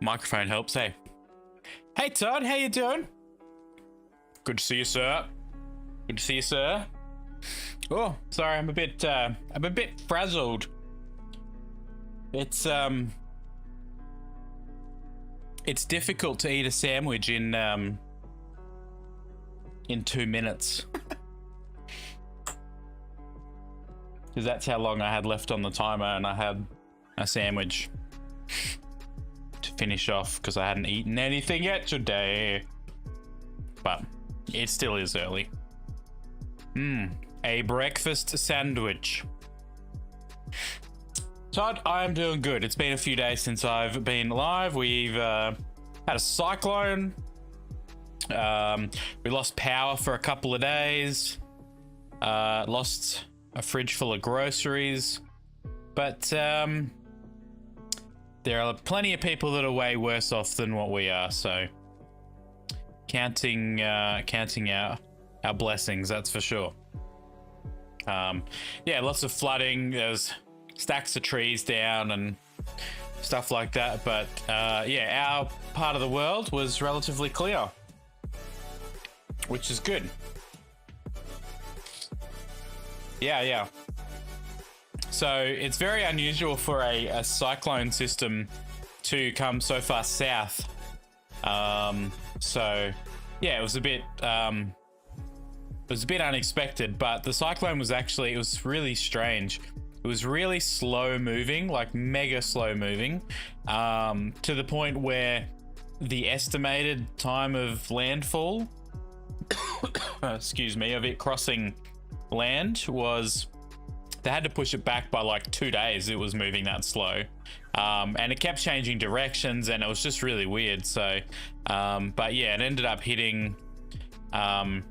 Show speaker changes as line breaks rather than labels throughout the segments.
Microphone helps, hey. Hey Todd, how you doing? Good to see you, sir. Good to see you, sir. Oh, sorry, I'm a bit frazzled. It's difficult to eat a sandwich in 2 minutes. Because that's how long I had left on the timer, and I had a sandwich to finish off because I hadn't eaten anything yet today. But it still is early. A breakfast sandwich. Todd, I'm doing good. It's been a few days since I've been live. We've had a cyclone. We lost power for a couple of days. Lost a fridge full of groceries. But there are plenty of people that are way worse off than what we are. So counting our blessings, that's for sure. Yeah, lots of flooding. There's stacks of trees down and stuff like that. But yeah, our part of the world was relatively clear, which is good. Yeah. So it's very unusual for a cyclone system to come so far south. So yeah, it was a bit unexpected, but the cyclone was actually, it was really strange. It was really slow moving, like mega slow moving, to the point where the estimated time of landfall, excuse me, of it crossing land was, they had to push it back by like 2 days. It was moving that slow. And it kept changing directions, and it was just really weird. So, but yeah, it ended up hitting, when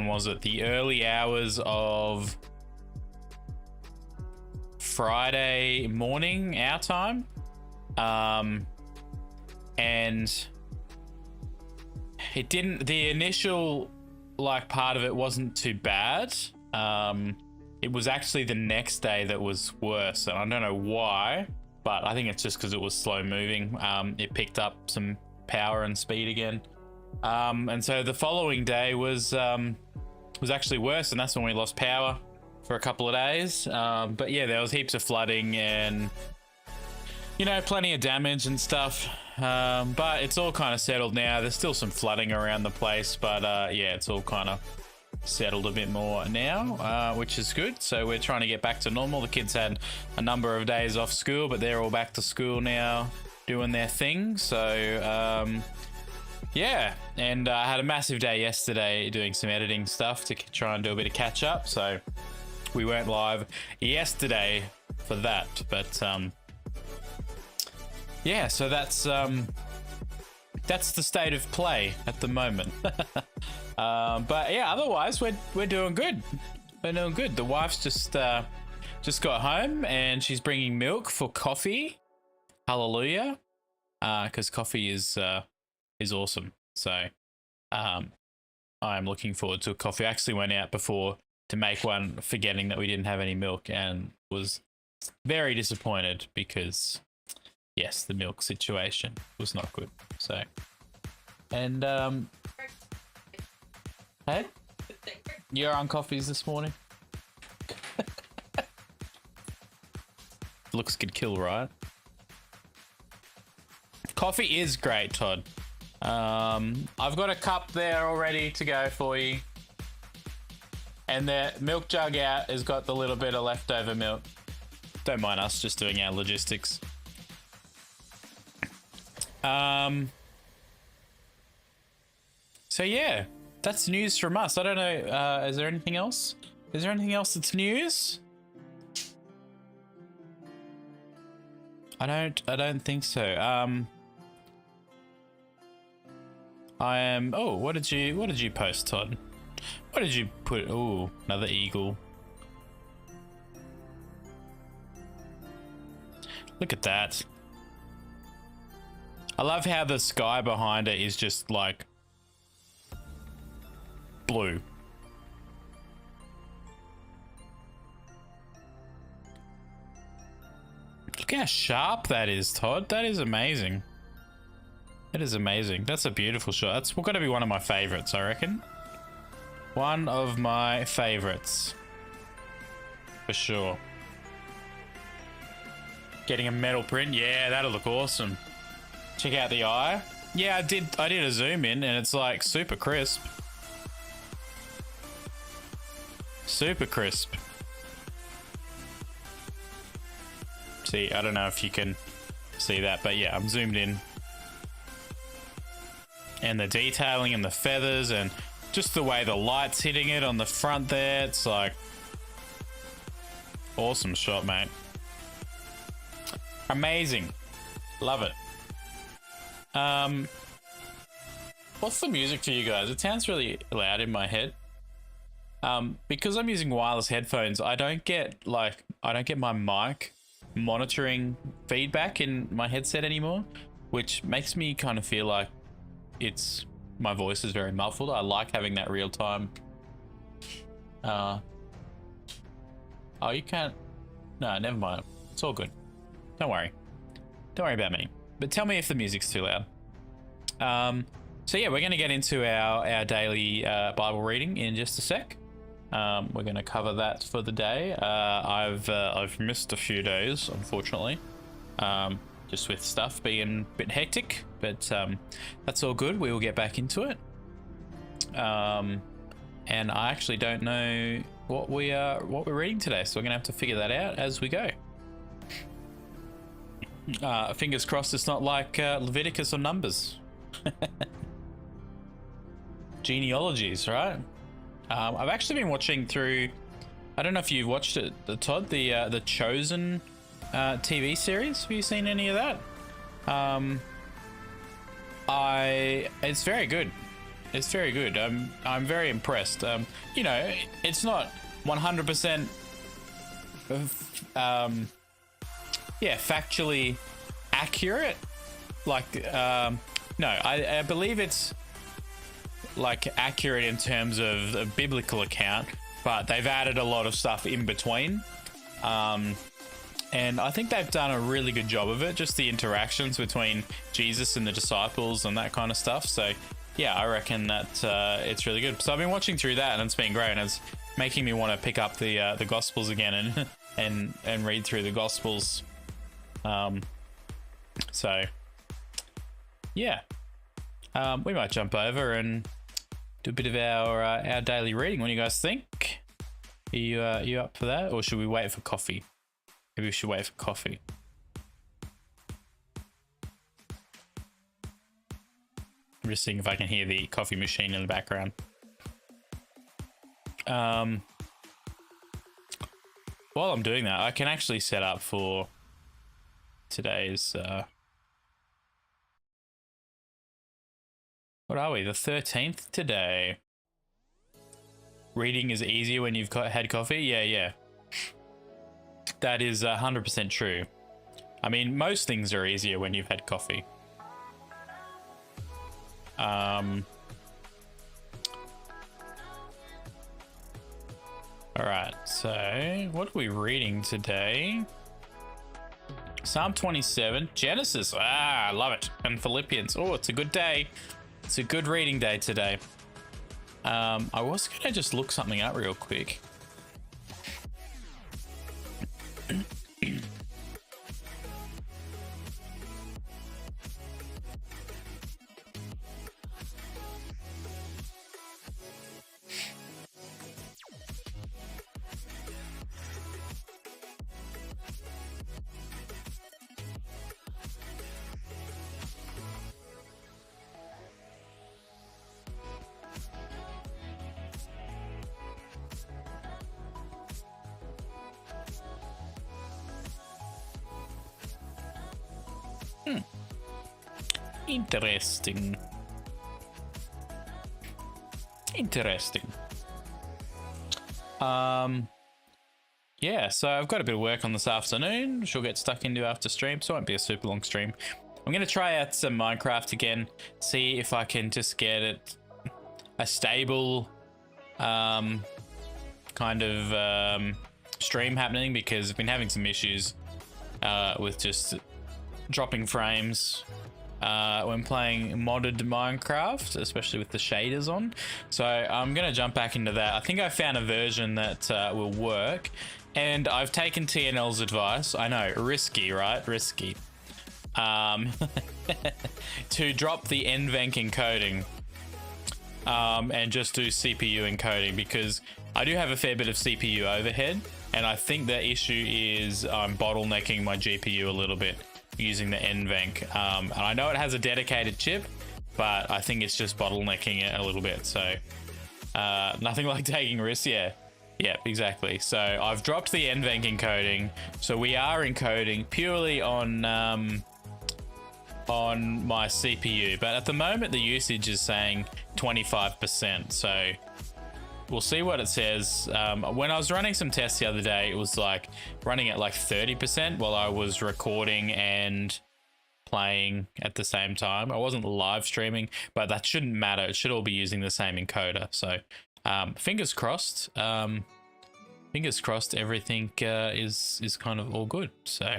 was it? The early hours of Friday morning, our time. And it didn't, the initial like part of it wasn't too bad. It was actually the next day that was worse, and I don't know why, but I think it's just because it was slow moving. It picked up some power and speed again. And so the following day was actually worse, and that's when we lost power for a couple of days. But yeah, there was heaps of flooding and, you know, plenty of damage and stuff. But it's all kind of settled now. There's still some flooding around the place, but yeah, it's all kind of settled a bit more now, which is good. So we're trying to get back to normal. The kids had a number of days off school, but they're all back to school now doing their thing. So yeah, and I had a massive day yesterday doing some editing stuff to try and do a bit of catch up. So we weren't live yesterday for that, but yeah, so that's the state of play at the moment. But yeah, otherwise we're doing good. We're doing good. The wife's just got home, and she's bringing milk for coffee. Hallelujah, because coffee is awesome. So I'm looking forward to a coffee. I actually went out before to make one, forgetting that we didn't have any milk, and was very disappointed because, yes, the milk situation was not good. So, and hey, you're on coffees this morning. Looks could kill, right? Coffee is great, Todd. I've got a cup there all ready to go for you, and the milk jug out has got the little bit of leftover milk. Don't mind us just doing our logistics. So yeah, that's news from us. I don't know, is there anything else? Is there anything else that's news? I don't think so. Oh, what did you post, Todd? What did you put? Oh, another eagle. Look at that. I love how the sky behind it is just like blue. Look how sharp that is, Todd. That is amazing. That is amazing. That's a beautiful shot. That's got to be one of my favorites, I reckon. One of my favorites. For sure. Getting a metal print. Yeah, that'll look awesome. Check out the eye. Yeah, I did a zoom in and it's like super crisp. Super crisp. See, I don't know if you can see that, but yeah, I'm zoomed in. And the detailing and the feathers and just the way the light's hitting it on the front there, it's like awesome shot, mate. Amazing. Love it. What's the music for you guys? It sounds really loud in my head. Because I'm using wireless headphones, I don't get my mic monitoring feedback in my headset anymore, which makes me kind of feel like my voice is very muffled. I like having that real time. Oh, you can't. No, never mind. It's all good. Don't worry. Don't worry about me. But tell me if the music's too loud. So yeah, we're going to get into our daily Bible reading in just a sec. We're going to cover that for the day. I've missed a few days, unfortunately, just with stuff being a bit hectic, but that's all good. We will get back into it. And I actually don't know what we're reading today, so we're going to have to figure that out as we go. Fingers crossed it's not like Leviticus or Numbers. Genealogies, right? I've actually been watching through. I don't know if you've watched it, Todd. The Chosen TV series. Have you seen any of that? It's very good. It's very good. I'm very impressed. You know, it's not 100%. Yeah, factually accurate. Like, no, I believe it's like accurate in terms of the biblical account, but they've added a lot of stuff in between. And I think they've done a really good job of it, just the interactions between Jesus and the disciples and that kind of stuff. So yeah, I reckon that it's really good. So I've been watching through that and it's been great, and it's making me want to pick up the Gospels again and read through the Gospels. So yeah, we might jump over and do a bit of our daily reading. What do you guys think? Are you up for that, or should we wait for coffee? Maybe we should wait for coffee. I'm just seeing if I can hear the coffee machine in the background. While I'm doing that, I can actually set up for today's what are we, the 13th today. Reading is easier when you've had coffee. Yeah, that is 100% true. I mean, most things are easier when you've had coffee. All right, so what are we reading today? Psalm 27, Genesis. I love it. And Philippians. Oh, it's a good day. It's a good reading day today. I was gonna just look something up real quick. Interesting. Yeah, so I've got a bit of work on this afternoon, which we'll get stuck into after stream, so it won't be a super long stream. I'm going to try out some Minecraft again, see if I can just get it a stable kind of stream happening, because I've been having some issues with just dropping frames when playing modded Minecraft, especially with the shaders on. So I'm gonna jump back into that. I think I found a version that will work, and I've taken TNL's advice. I know, risky, right? Risky. To drop the NVENC encoding and just do CPU encoding, because I do have a fair bit of CPU overhead, and I think the issue is I'm bottlenecking my GPU a little bit using the NVENC. And I know it has a dedicated chip, but I think it's just bottlenecking it a little bit. So nothing like taking risks. Yeah, exactly. So I've dropped the NVENC encoding, so we are encoding purely on my CPU, but at the moment the usage is saying 25%. So we'll see what it says. When I was running some tests the other day, it was like running at like 30% while I was recording and playing at the same time. I wasn't live streaming, but that shouldn't matter. It should all be using the same encoder. So fingers crossed. Fingers crossed everything is kind of all good. So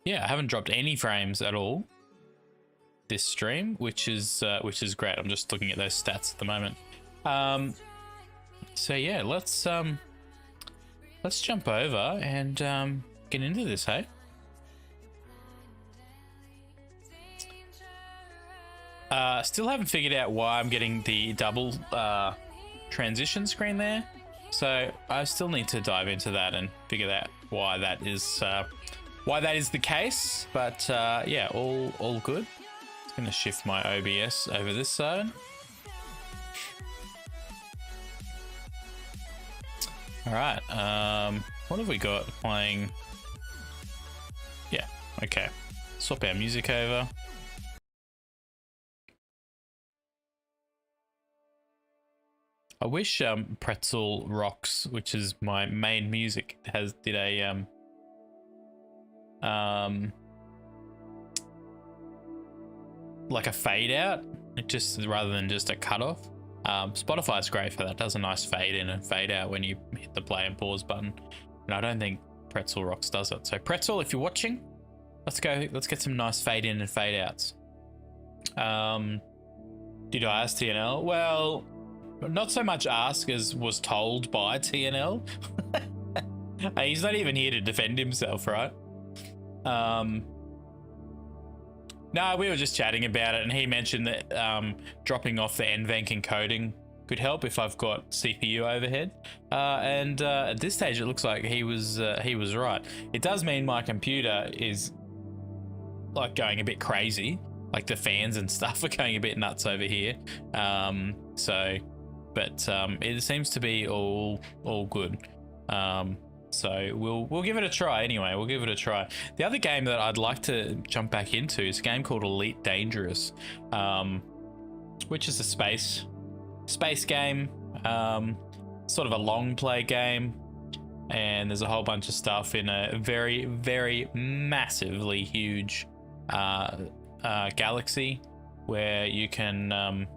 yeah, I haven't dropped any frames at all this stream, which is great. I'm just looking at those stats at the moment. So yeah, let's jump over and get into this, hey? Still haven't figured out why I'm getting the double transition screen there, so I still need to dive into that and figure out why that is the case. But yeah, all good. Gonna shift my OBS over this side. All right, what have we got playing? Yeah, okay. Swap our music over. I wish Pretzel Rocks, which is my main music, did a like a fade out, just rather than just a cutoff. Spotify's great for that. It does a nice fade in and fade out when you hit the play and pause button, and I don't think Pretzel Rocks does it. So Pretzel, if you're watching, let's get some nice fade in and fade outs. Did I ask TNL? Well, not so much ask as was told by TNL. He's not even here to defend himself, right? No, we were just chatting about it, and he mentioned that dropping off the NVENC encoding could help if I've got CPU overhead. And at this stage, it looks like he was right. It does mean my computer is like going a bit crazy, like the fans and stuff are going a bit nuts over here. But it seems to be all good. So we'll give it a try anyway. We'll give it a try. The other game that I'd like to jump back into is a game called Elite Dangerous, which is a space game, sort of a long play game, and there's a whole bunch of stuff in a very, very massively huge galaxy where you can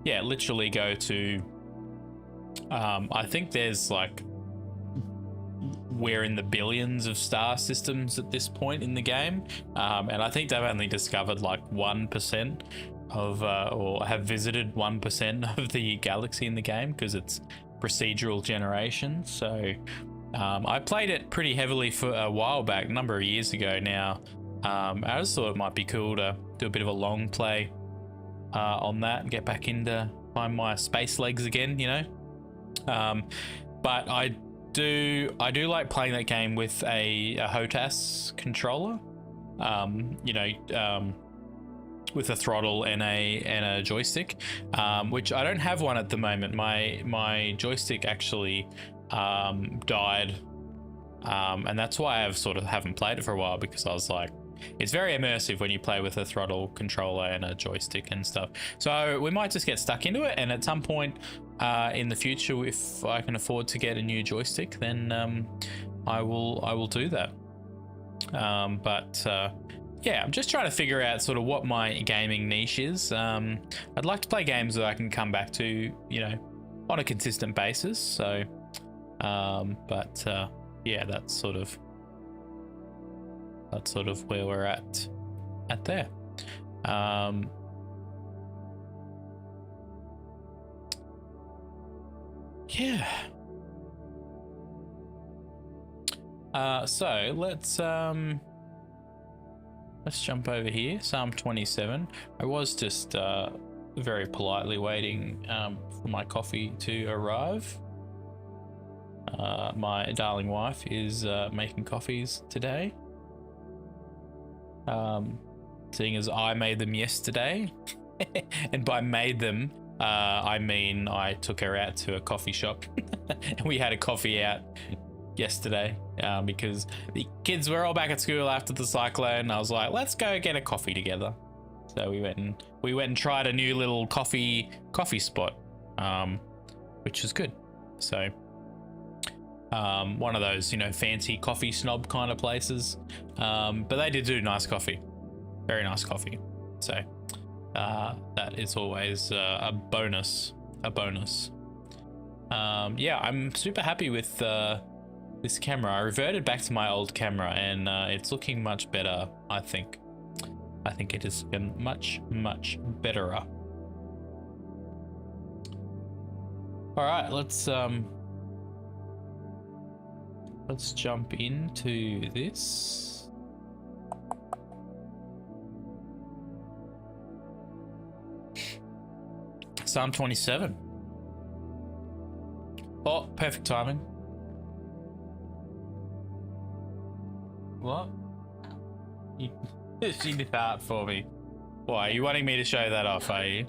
literally go to I think there's like, we're in the billions of star systems at this point in the game, and I think they've only discovered like 1% of or have visited 1% of the galaxy in the game, because it's procedural generation. So I played it pretty heavily for a while back, a number of years ago now. I just thought it might be cool to do a bit of a long play on that and get back into find my space legs again, you know. But I do like playing that game with a HOTAS controller, with a throttle and a joystick, which I don't have one at the moment. My joystick actually died, and that's why I've sort of haven't played it for a while, because I was like, it's very immersive when you play with a throttle controller and a joystick and stuff. So we might just get stuck into it, and at some point in the future, if I can afford to get a new joystick, then I will do that. Yeah, I'm just trying to figure out sort of what my gaming niche is. I'd like to play games that I can come back to, you know, on a consistent basis. So But yeah, that's sort of where we're at there. Yeah. So let's jump over here. Psalm 27. I was just very politely waiting for my coffee to arrive. My darling wife is making coffees today. Seeing as I made them yesterday, and by made them, I mean I took her out to a coffee shop and we had a coffee out yesterday because the kids were all back at school after the cyclone. I was like, let's go get a coffee together. So we went and tried a new little coffee spot, which is good. So one of those, fancy coffee snob kind of places, but they did do nice coffee, very nice coffee. So that is always a bonus. Yeah, I'm super happy with this camera. I reverted back to my old camera and it's looking much better. I think it has been much better. All right, let's jump into this. Psalm 27. Oh, perfect timing. What? You did that for me. Why? Are you wanting me to show that off, are you?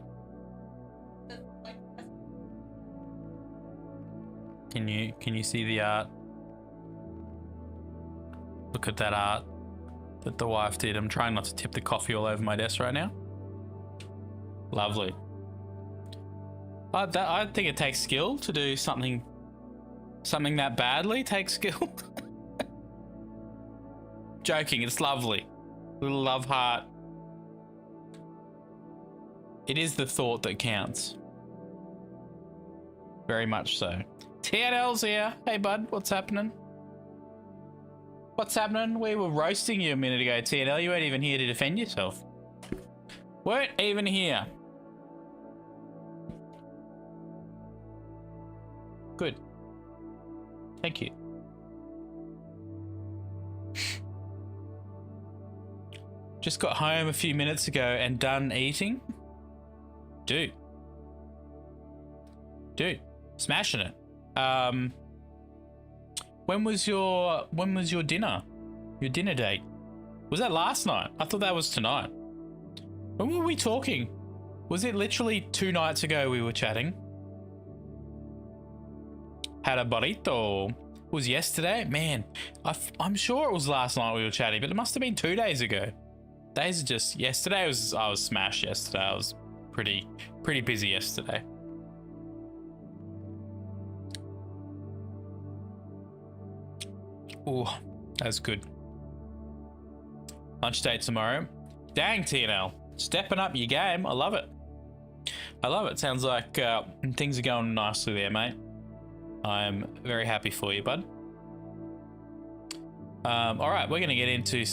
Can you see the art? Look at that art that the wife did. I'm trying not to tip the coffee all over my desk right now. Lovely. I think it takes skill to do something that badly. Takes skill. Joking, it's lovely. Little love heart. It is the thought that counts. Very much so. TNL's here. Hey bud, what's happening? What's happening? We were roasting you a minute ago, TNL. You weren't even here to defend yourself. Weren't even here. Good. Thank you. Just got home a few minutes ago and done eating. Dude, smashing it. When was your dinner? Your dinner date? Was that last night? I thought that was tonight. When were we talking? Was it literally 2 nights ago we were chatting? Had a burrito. Was yesterday? Man, I'm sure it was last night we were chatting, but it must have been 2 days ago. Days are just yesterday. I was smashed yesterday. I was pretty busy yesterday. Oh, that's good. Lunch date tomorrow. Dang, TNL, stepping up your game. I love it. Sounds like things are going nicely there, mate. I'm very happy for you, bud. All right, we're going to get into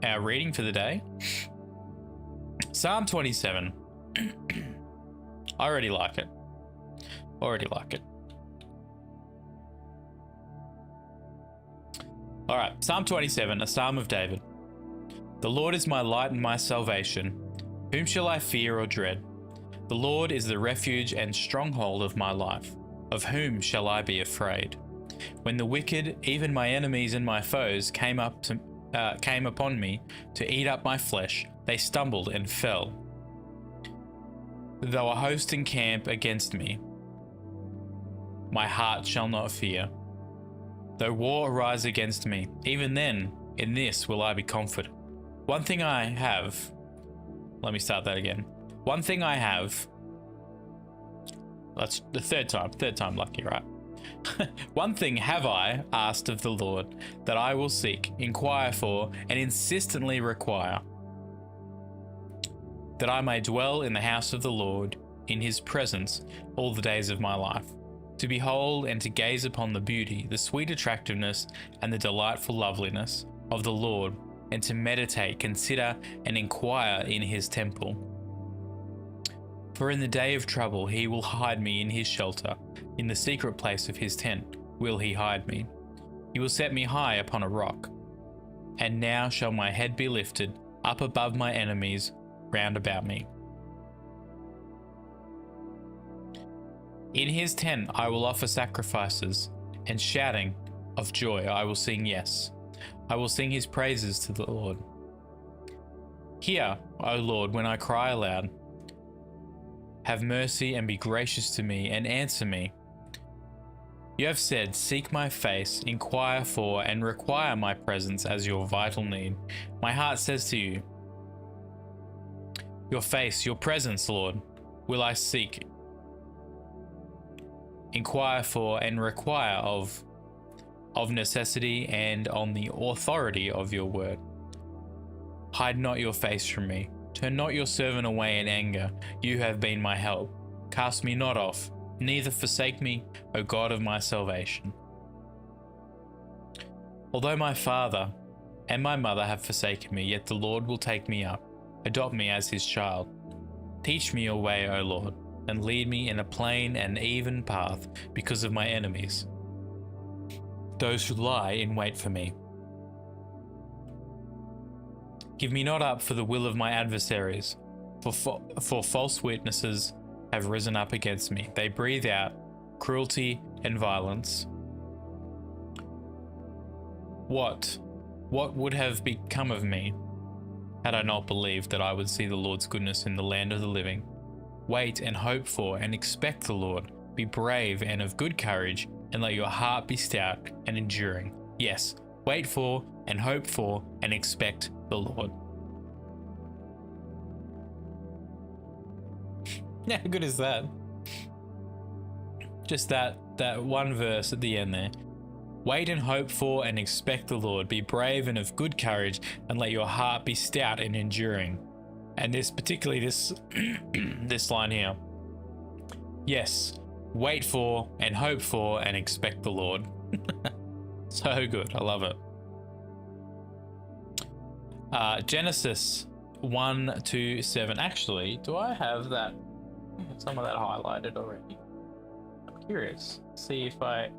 our reading for the day. Psalm 27. I already like it. All right, Psalm 27, a psalm of David. The Lord is my light and my salvation. Whom shall I fear or dread? The Lord is the refuge and stronghold of my life. Of whom shall I be afraid? When the wicked, even my enemies and my foes, came upon me to eat up my flesh, they stumbled and fell. Though a host encamp against me, my heart shall not fear. Though war arise against me, even then, in this will I be confident. One thing I have. Let me start that again. One thing I have. That's the third time lucky, right? One thing have I asked of the Lord, that I will seek, inquire for, and insistently require, that I may dwell in the house of the Lord, in his presence, all the days of my life, to behold and to gaze upon the beauty, the sweet attractiveness, and the delightful loveliness of the Lord, and to meditate, consider, and inquire in his temple. For in the day of trouble he will hide me in his shelter, in the secret place of his tent will he hide me. He will set me high upon a rock. And now shall my head be lifted up above my enemies round about me. In his tent I will offer sacrifices, and shouting of joy I will sing yes. I will sing his praises to the Lord. Hear, O Lord, when I cry aloud. Have mercy and be gracious to me, and answer me. You have said, seek my face, inquire for and require my presence as your vital need. My heart says to you, your face, your presence, Lord, will I seek. Inquire for and require of necessity and on the authority of your word. Hide not your face from me. Turn not your servant away in anger. You have been my help. Cast me not off, neither forsake me, O God of my salvation. Although my father and my mother have forsaken me, yet the Lord will take me up, adopt me as his child. Teach me your way, O Lord, and lead me in a plain and even path because of my enemies, those who lie in wait for me. Give me not up for the will of my adversaries, for false witnesses have risen up against me. They breathe out cruelty and violence. What would have become of me had I not believed that I would see the Lord's goodness in the land of the living? Wait and hope for and expect the Lord. Be brave and of good courage, and let your heart be stout and enduring. Yes, wait for and hope for and expect the Lord. Yeah, how good is that? Just that one verse at the end there. Wait and hope for and expect the Lord. Be brave and of good courage, and let your heart be stout and enduring. And particularly this line here. Yes, wait for and hope for and expect the Lord. So good. I love it. Genesis 1-7. Actually, do I have that? Some of that highlighted already. I'm curious. See if I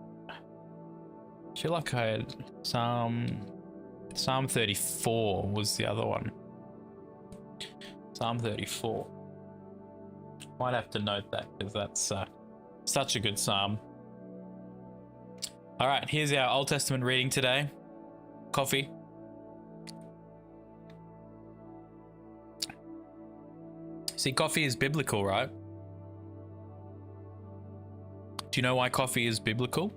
feel like I had Psalm 34 was the other one. Psalm 34. Might have to note that because that's such a good psalm. All right, here's our Old Testament reading today. Coffee. See, coffee is biblical, right? Do you know why coffee is biblical?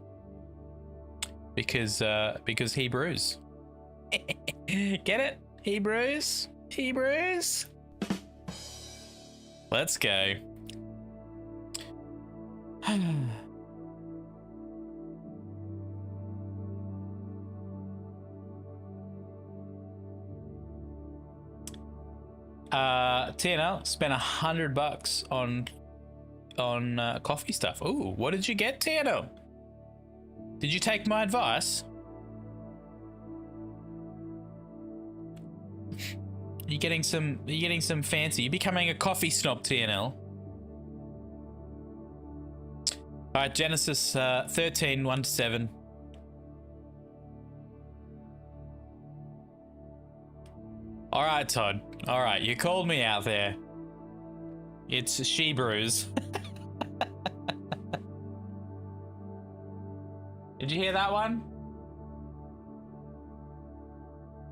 Because Hebrews. Get it? Hebrews? Let's go. Tina spent $100 on coffee stuff. Ooh, what did you get, Tina? Did you take my advice? You're getting some fancy. You're becoming a coffee snob, TNL. All right, Genesis 13, 1-7. All right, Todd. All right, you called me out there. It's Shebrews. Did you hear that one?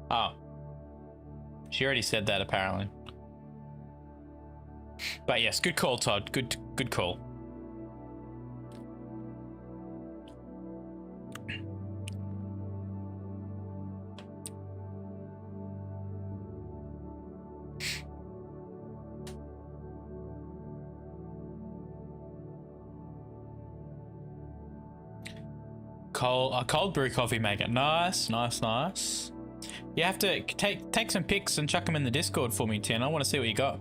Oh. She already said that, apparently. But yes, good call, Todd. Good call. A cold brew coffee maker. Nice. You have to take some pics and chuck them in the Discord for me, Tin. I want to see what you got.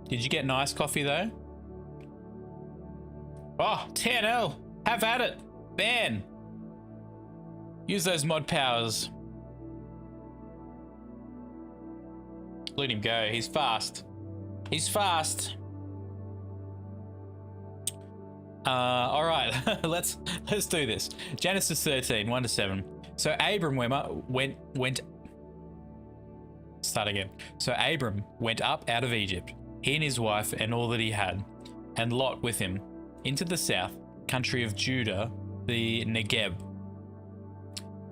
Did you get nice coffee though? Oh, TNL, have at it. Man. Use those mod powers. Let him go. He's fast. He's fast. All right, let's do this. Genesis 13, 1-7. So Abram went. Start again. So Abram went up out of Egypt, he and his wife and all that he had, and Lot with him, into the south country of Judah, the Negeb.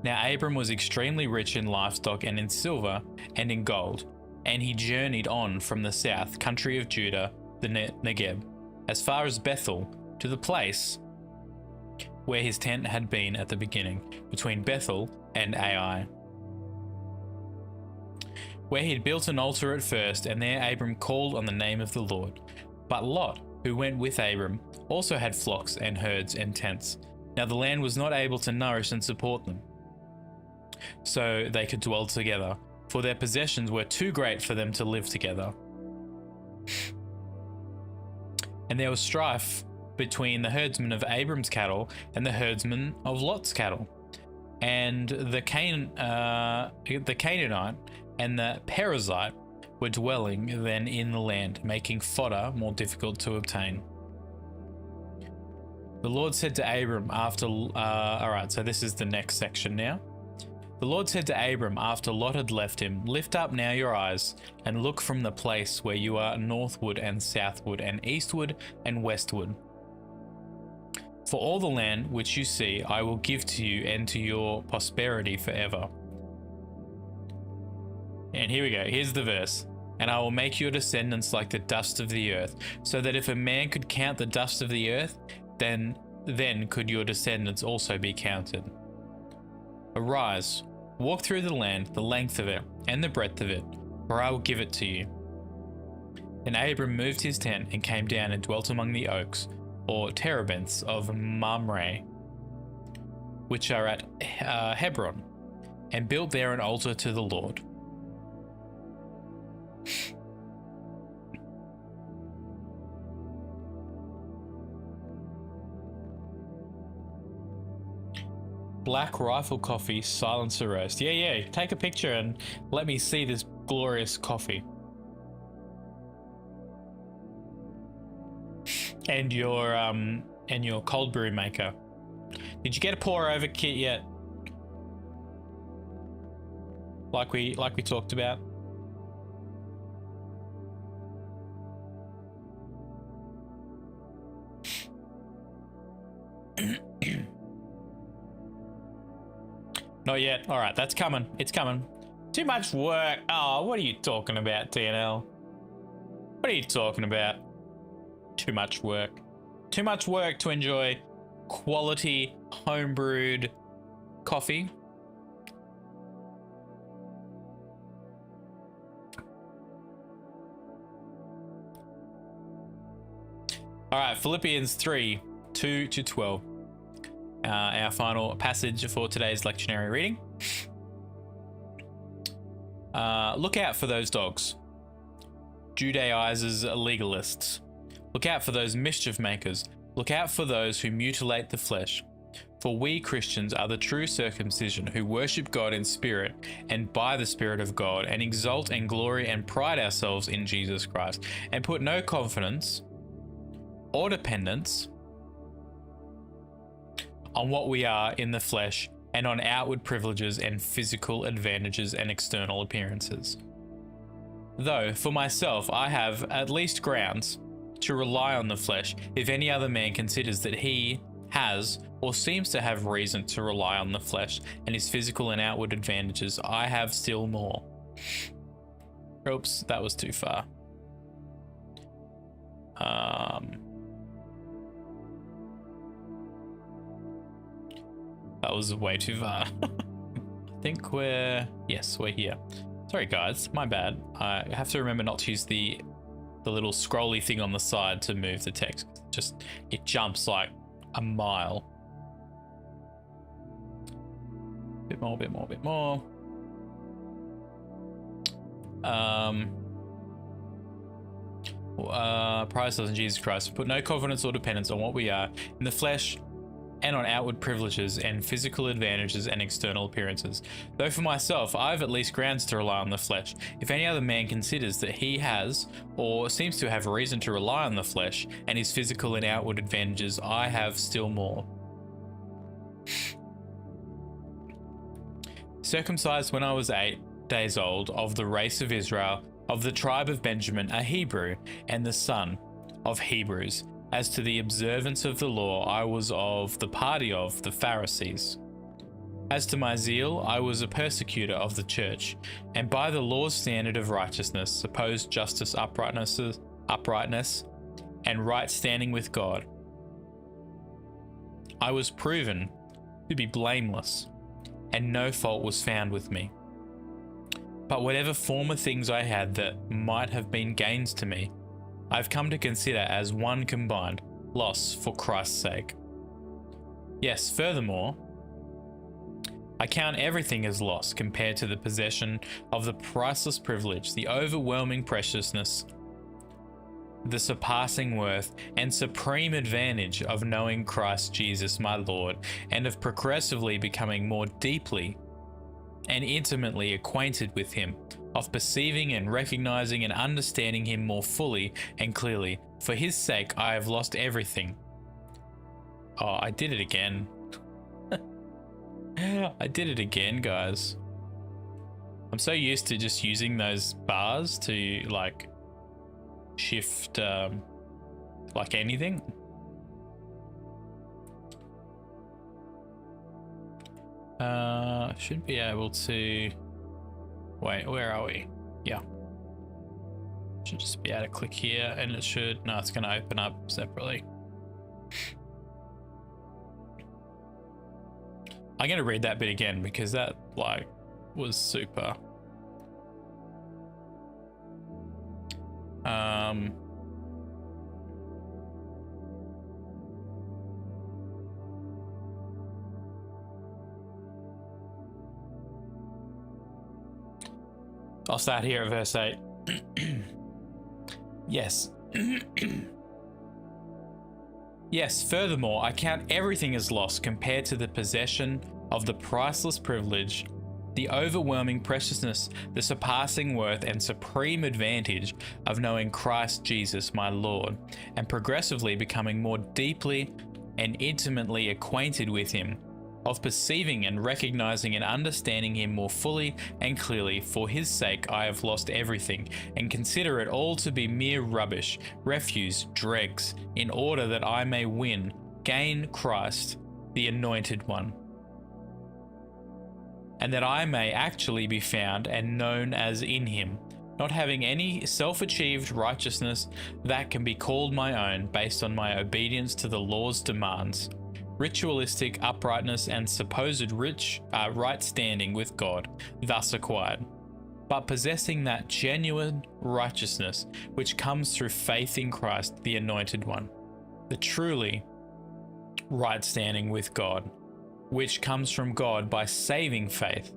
Now Abram was extremely rich in livestock and in silver and in gold, and he journeyed on from the south country of Judah, the Negeb, as far as Bethel, to the place where his tent had been at the beginning, between Bethel and Ai, where he had built an altar at first, and there Abram called on the name of the Lord. But Lot, who went with Abram, also had flocks and herds and tents. Now the land was not able to nourish and support them, so they could dwell together, for their possessions were too great for them to live together. And there was strife between the herdsmen of Abram's cattle and the herdsmen of Lot's cattle. And the Canaanite and the Perizzite were dwelling then in the land, making fodder more difficult to obtain. The Lord said to Abram after... Alright, so this is the next section now. The Lord said to Abram after Lot had left him, "Lift up now your eyes and look from the place where you are northward and southward and eastward and westward. For all the land which you see I will give to you and to your posterity forever." And here we go, here's the verse. "And I will make your descendants like the dust of the earth, so that if a man could count the dust of the earth, then could your descendants also be counted. Arise, walk through the land, the length of it and the breadth of it, for I will give it to you." Then Abram moved his tent and came down and dwelt among the oaks, or terebinths of Mamre, which are at Hebron, and built there an altar to the Lord. Black Rifle Coffee Silencer Roast. Yeah, take a picture and let me see this glorious coffee. And your cold brew maker. Did you get a pour over kit yet? Like we talked about. Not yet. All right, that's coming. It's coming. Too much work. Oh, what are you talking about, TNL? What are you talking about? Too much work. Too much work to enjoy quality homebrewed coffee. All right, Philippians 3, 2-12. Our final passage for today's lectionary reading. Look out for those dogs, Judaizers, legalists. Look out for those mischief makers. Look out for those who mutilate the flesh. For we Christians are the true circumcision, who worship God in spirit and by the Spirit of God, and exalt and glory and pride ourselves in Jesus Christ, and put no confidence or dependence on what we are in the flesh and on outward privileges and physical advantages and external appearances. Though, for myself, I have at least grounds to rely on the flesh if any other man considers that he has or seems to have reason to rely on the flesh and his physical and outward advantages, I have still more. Oops, that was too far. That was way too far. I think we're here. Sorry guys, my bad. I have to remember not to use the little scrolly thing on the side to move the text. It jumps like a mile. Bit more. prize us in Jesus Christ. Put no confidence or dependence on what we are in the flesh and on outward privileges and physical advantages and external appearances. Though for myself, I have at least grounds to rely on the flesh. If any other man considers that he has, or seems to have a reason to rely on the flesh and his physical and outward advantages, I have still more. Circumcised when I was 8 days old, of the race of Israel, of the tribe of Benjamin, a Hebrew, and the son of Hebrews. As to the observance of the law, I was of the party of the Pharisees. As to my zeal, I was a persecutor of the church, and by the law's standard of righteousness, supposed justice, uprightness, and right standing with God. I was proven to be blameless, and no fault was found with me. But whatever former things I had that might have been gains to me, I've come to consider as one combined loss for Christ's sake. Yes, furthermore, I count everything as loss compared to the possession of the priceless privilege, the overwhelming preciousness, the surpassing worth, and supreme advantage of knowing Christ Jesus my Lord, and of progressively becoming more deeply and intimately acquainted with him, of perceiving and recognizing and understanding him more fully and clearly. For his sake I have lost everything. Oh, I did it again. I did it again, guys. I'm so used to just using those bars to like shift like anything. Should be able to wait, where are we? Yeah, should just be able to click here and it should, no, it's going to open up separately. I'm going to read that bit again because that like was super. I'll start here at verse 8. Yes. Yes, furthermore, I count everything as loss compared to the possession of the priceless privilege, the overwhelming preciousness, the surpassing worth and supreme advantage of knowing Christ Jesus my Lord, and progressively becoming more deeply and intimately acquainted with him, of perceiving and recognizing and understanding him more fully and clearly. For his sake I have lost everything, and consider it all to be mere rubbish, refuse, dregs, in order that I may gain Christ, the Anointed One, and that I may actually be found and known as in him, not having any self-achieved righteousness that can be called my own based on my obedience to the law's demands, ritualistic uprightness and supposed right standing with God thus acquired, but possessing that genuine righteousness which comes through faith in Christ, the Anointed One, the truly right standing with God, which comes from God by saving faith.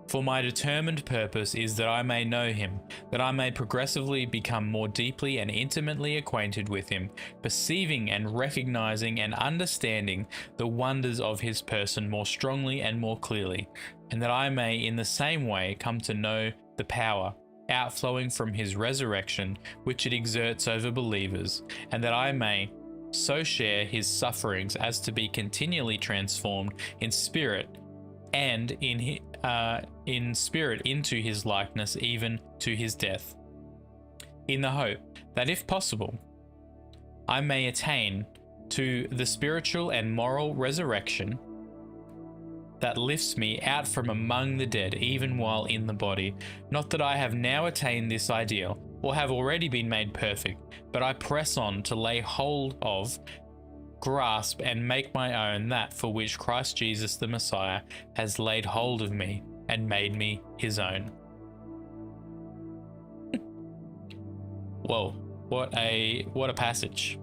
For my determined purpose is that I may know him, that I may progressively become more deeply and intimately acquainted with him, perceiving and recognizing and understanding the wonders of his person more strongly and more clearly, and that I may in the same way come to know the power outflowing from his resurrection, which it exerts over believers, and that I may so share his sufferings as to be continually transformed in spirit and in spirit into his likeness, even to his death, in the hope that if possible I may attain to the spiritual and moral resurrection that lifts me out from among the dead even while in the body. Not that I have now attained this ideal or have already been made perfect, but I press on to lay hold of, grasp and make my own that for which Christ Jesus the Messiah has laid hold of me and made me his own. Whoa, what a passage.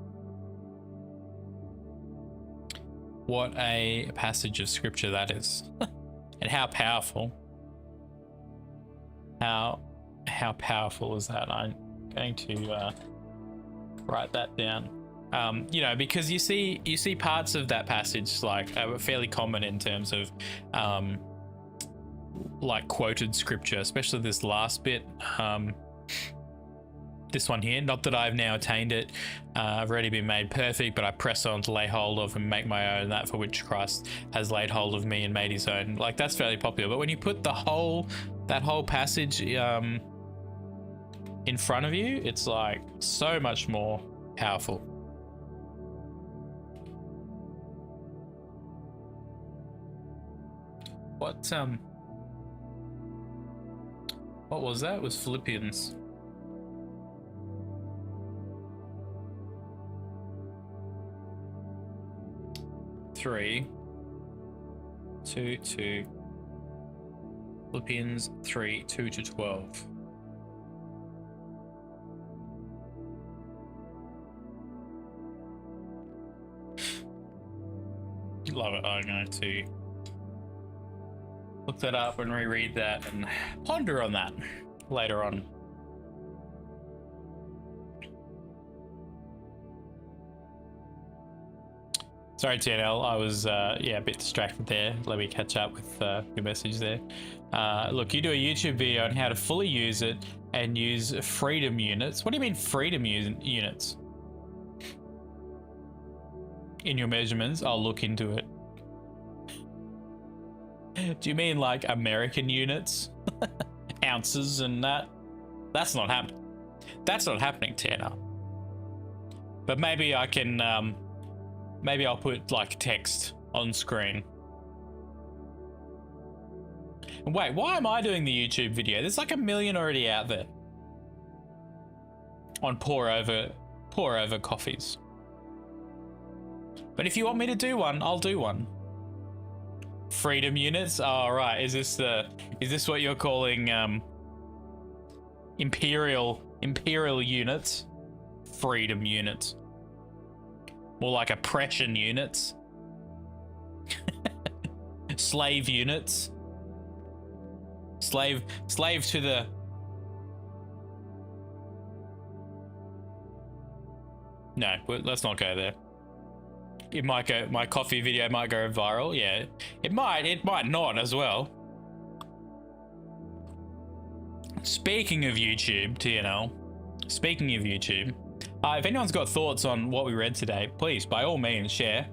What a passage of scripture that is. And how powerful. How powerful is that? going to write that down. You know, because you see parts of that passage like are fairly common in terms of like quoted scripture, especially this last bit. This one here, not that I've now attained it, I've already been made perfect, but I press on to lay hold of and make my own that for which Christ has laid hold of me and made his own. Like, that's fairly popular, but when you put that whole passage in front of you, it's like so much more powerful. What was that? It was Philippians. Three, 2 Philippians 3, 2 to 12. Love it. I'm going to look that up and reread that and ponder on that later on. Sorry, TNL, I was a bit distracted there. Let me catch up with your message there. Look, you do a YouTube video on how to fully use it and use freedom units. What do you mean freedom units? In your measurements, I'll look into it. Do you mean like American units? Ounces and that? That's not happening. That's not happening, TNL. But maybe I can... maybe I'll put like text on screen. And wait, why am I doing the YouTube video? There's like a million already out there on pour over coffees. But if you want me to do one, I'll do one. Freedom units. Oh, right. Is this what you're calling imperial units? Freedom units. More like oppression units. Slave units. Slave to the... No, let's not go there. It might go, my coffee video might go viral. Yeah, it might not as well. Speaking of YouTube, TNL, speaking of YouTube, if anyone's got thoughts on what we read today, please, by all means, share.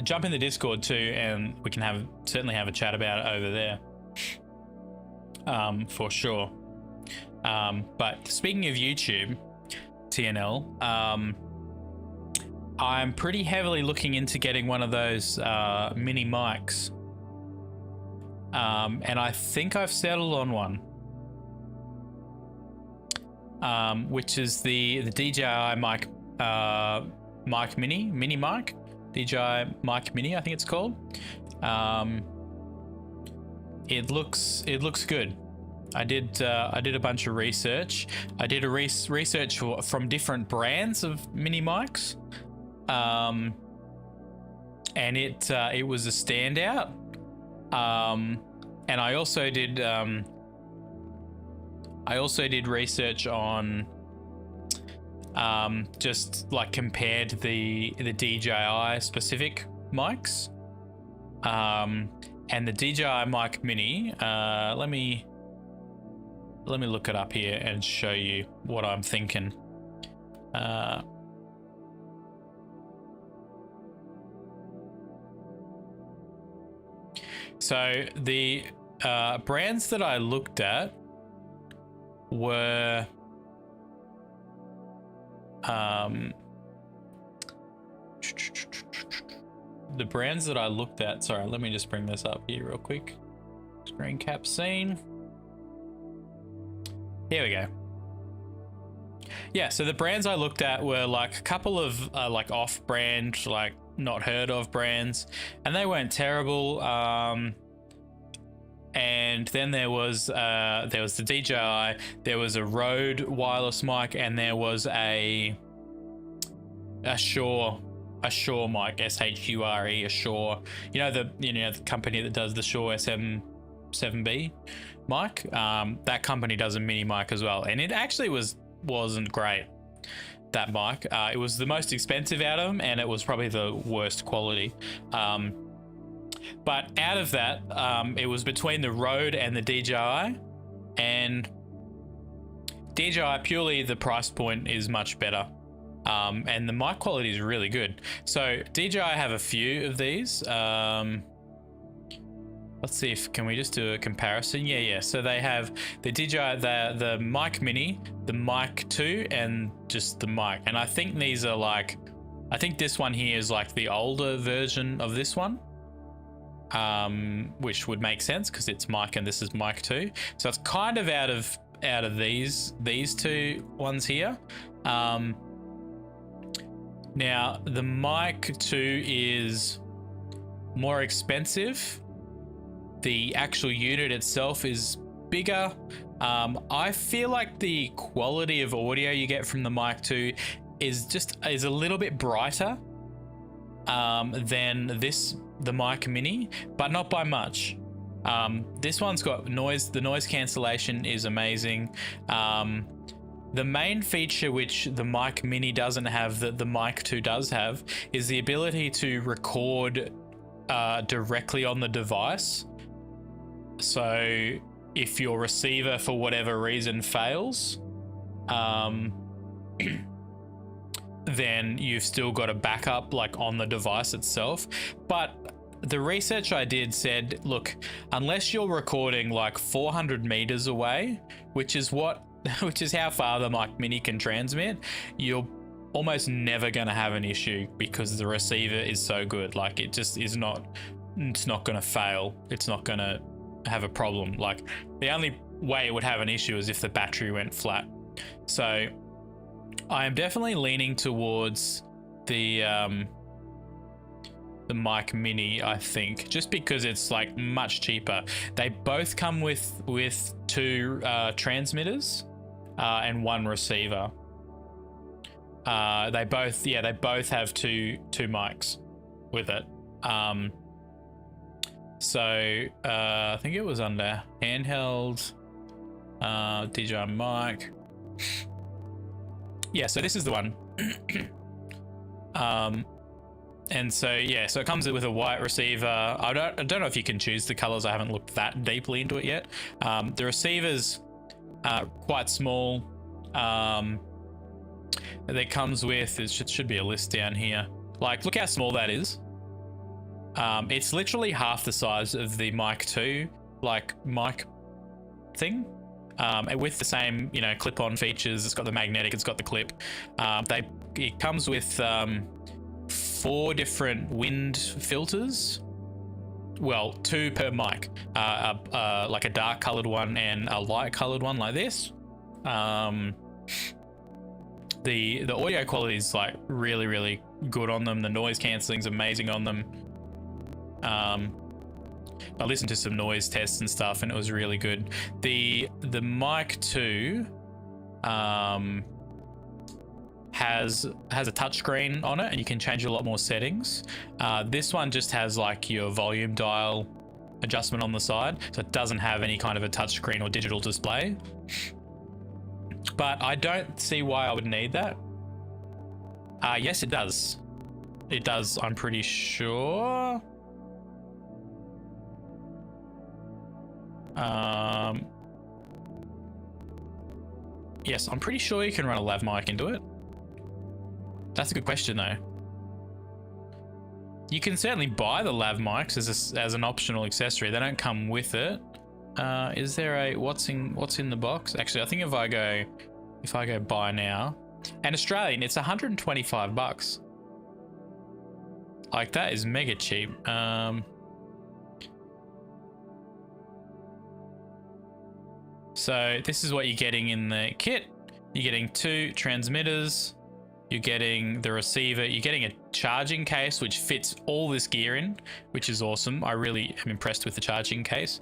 Jump in the Discord too, and we can certainly have a chat about it over there. For sure. But speaking of YouTube, TNL, I'm pretty heavily looking into getting one of those mini mics. And I think I've settled on one. Which is the DJI mic mini mic, DJI mic mini, I think it's called. It looks good. I did a bunch of research. I did a research from different brands of mini mics, and it was a standout. And I also did research on just like compared the DJI specific mics, and the DJI mic mini. Let me look it up here and show you what I'm thinking. So the brands that I looked at were the brands that I looked at. Sorry, let me just bring this up here real quick. Screen cap scene. Here we go. Yeah, so the brands I looked at were like a couple of like off-brand, like not heard of brands, and they weren't terrible. And then there was the DJI, there was a Rode wireless mic, and there was a Shure mic, SHURE, a Shure. You know the company that does the Shure SM7B mic. That company does a mini mic as well, and it actually was wasn't great. That mic, it was the most expensive out of them, and it was probably the worst quality. But out of that, it was between the Rode and the DJI, and DJI, purely the price point is much better, and the mic quality is really good. So DJI have a few of these. Let's see if can we just do a comparison. Yeah. So they have the DJI, the mic mini, the mic 2, and just the mic. And I think these are like, I think this one here is like the older version of this one, which would make sense because it's mic and this is mic 2. So it's kind of out of these two ones here. Now the mic 2 is more expensive. The actual unit itself is bigger. I feel like the quality of audio you get from the mic 2 is a little bit brighter than the mic mini, but not by much. This one's got noise. The noise cancellation is amazing. The main feature which the mic mini doesn't have that the mic 2 does have is the ability to record directly on the device. So if your receiver for whatever reason fails, then you've still got a backup like on the device itself. But the research I did said, look, unless you're recording like 400 meters away, which is how far the mic mini can transmit, you're almost never going to have an issue because the receiver is so good. Like it just is not, it's not going to fail. It's not going to have a problem. Like the only way it would have an issue is if the battery went flat. So I am definitely leaning towards the mic mini, I think, just because it's like much cheaper. They both come with 2 transmitters and 1 receiver. They both have two mics with it. So I think it was under handheld, DJI mic. Yeah, so this is the one. And so it comes with a white receiver. I don't know if you can choose the colors. I haven't looked that deeply into it yet. The receiver's quite small. That comes with, it should be a list down here. Like, look how small that is. It's literally half the size of the mic 2 like mic thing, and with the same clip-on features. It's got the magnetic, it's got the clip. It comes with 4 different wind filters, well, 2 per mic, like a dark colored one and a light colored one like this. The audio quality is like really, really good on them. The noise cancelling is amazing on them. I listened to some noise tests and stuff, and it was really good. The mic 2 has a touchscreen on it, and you can change a lot more settings. This one just has like your volume dial adjustment on the side, so it doesn't have any kind of a touchscreen or digital display. But I don't see why I would need that. Yes, it does. It does, I'm pretty sure. Yes, I'm pretty sure you can run a lav mic into it. That's a good question though. You can certainly buy the lav mics as an optional accessory. They don't come with it. Is there a what's in the box? Actually, I think if I go buy now, and Australian, it's 125 bucks. Like, that is mega cheap. So this is what you're getting in the kit. You're getting 2 transmitters. You're getting the receiver. You're getting a charging case, which fits all this gear in, which is awesome. I really am impressed with the charging case.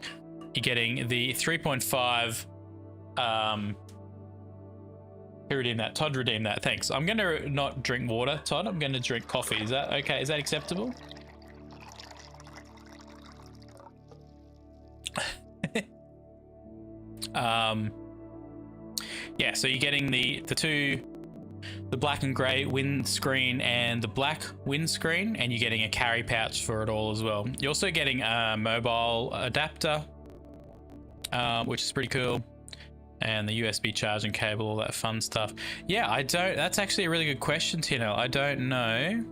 You're getting the 3.5. Who redeemed that? Todd redeemed that. Thanks. I'm going to not drink water, Todd. I'm going to drink coffee. Is that okay? Is that acceptable? yeah, so you're getting the black and grey windscreen and the black windscreen, and you're getting a carry pouch for it all as well. You're also getting a mobile adapter, which is pretty cool, and the USB charging cable, all that fun stuff. Yeah, that's actually a really good question, Tino. I don't know.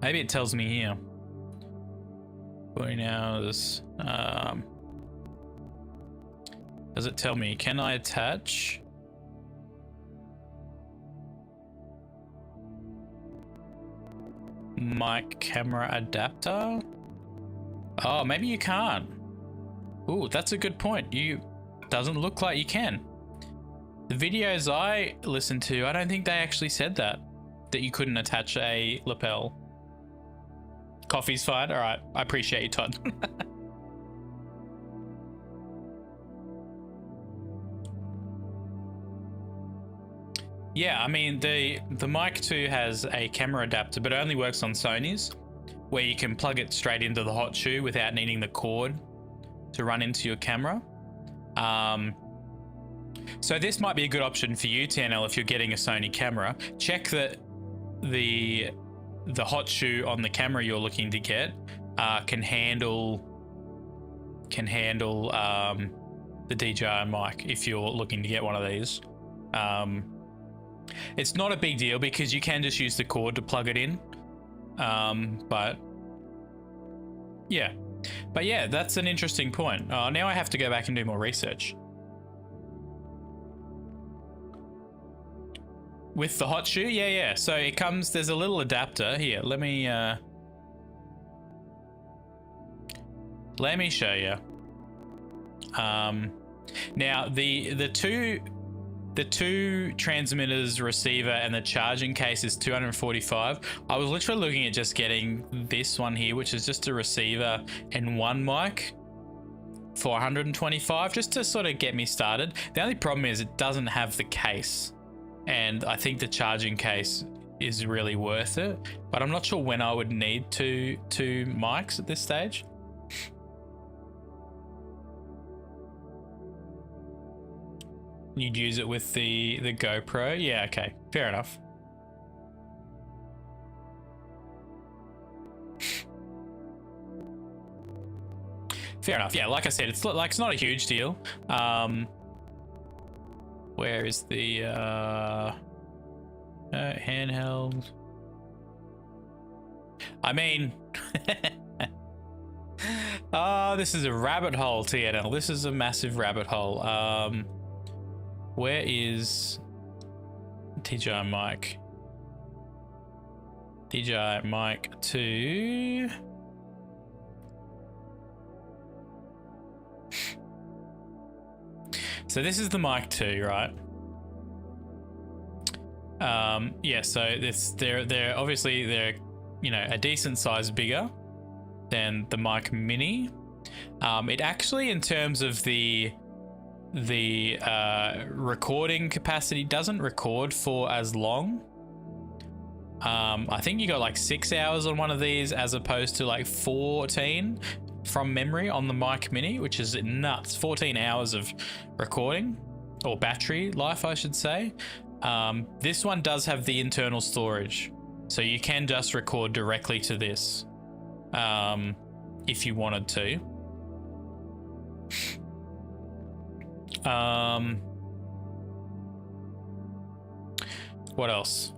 Maybe it tells me here. 14 hours. Does it tell me? Can I attach? Mic camera adapter? Oh, maybe you can't. Ooh, that's a good point. Doesn't look like you can. The videos I listened to, I don't think they actually said that you couldn't attach a lapel. Coffee's fine. All right. I appreciate you, Todd. Yeah, I mean, the Mic 2 has a camera adapter, but it only works on Sony's, where you can plug it straight into the hot shoe without needing the cord to run into your camera. So this might be a good option for you, TNL, if you're getting a Sony camera. Check that the hot shoe on the camera you're looking to get can handle the DJI mic if you're looking to get one of these. It's not a big deal because you can just use the cord to plug it in. But yeah, that's an interesting point. Now I have to go back and do more research. With the hot shoe, yeah. So it comes. There's a little adapter here. Let me show you. Now the two transmitters, receiver, and the charging case is $245. I was literally looking at just getting this one here, which is just a receiver and one mic for $125, just to sort of get me started. The only problem is it doesn't have the case, and I think the charging case is really worth it, but I'm not sure when I would need two mics at this stage. You'd use it with the GoPro? Yeah, okay, fair enough. Fair enough. Yeah, like I said, it's not a huge deal. Where is the handheld? I mean, oh, this is a rabbit hole, TNL. This is a massive rabbit hole. Where is DJI mic? DJI mic 2. So this is the mic 2, right? Yeah, so they're obviously a decent size bigger than the mic mini. It actually, in terms of the recording capacity, doesn't record for as long. I think you got like 6 hours on one of these as opposed to like 14 from memory on the mic mini, which is nuts. 14 hours of recording, or battery life, I should say. This one does have the internal storage, so you can just record directly to this if you wanted to. What else?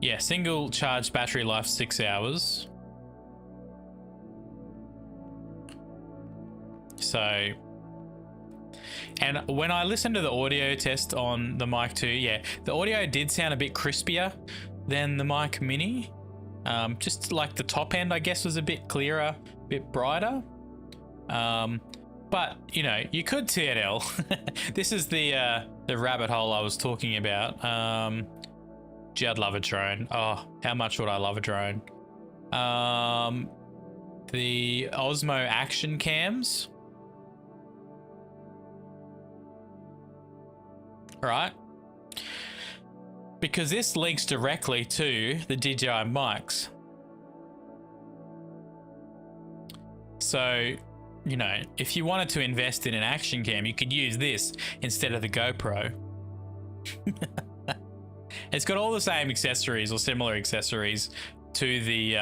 Yeah, single charge battery life 6 hours. So, and when I listened to the audio test on the mic 2, yeah, the audio did sound a bit crispier than the mic mini. Just like the top end, I guess, was a bit clearer, a bit brighter. But you could TNL. This is the rabbit hole I was talking about. Gee, I'd love a drone. Oh, how much would I love a drone? The Osmo action cams. Right? Because this links directly to the DJI mics. So you know, if you wanted to invest in an action cam, you could use this instead of the GoPro. It's got all the same accessories or similar accessories to the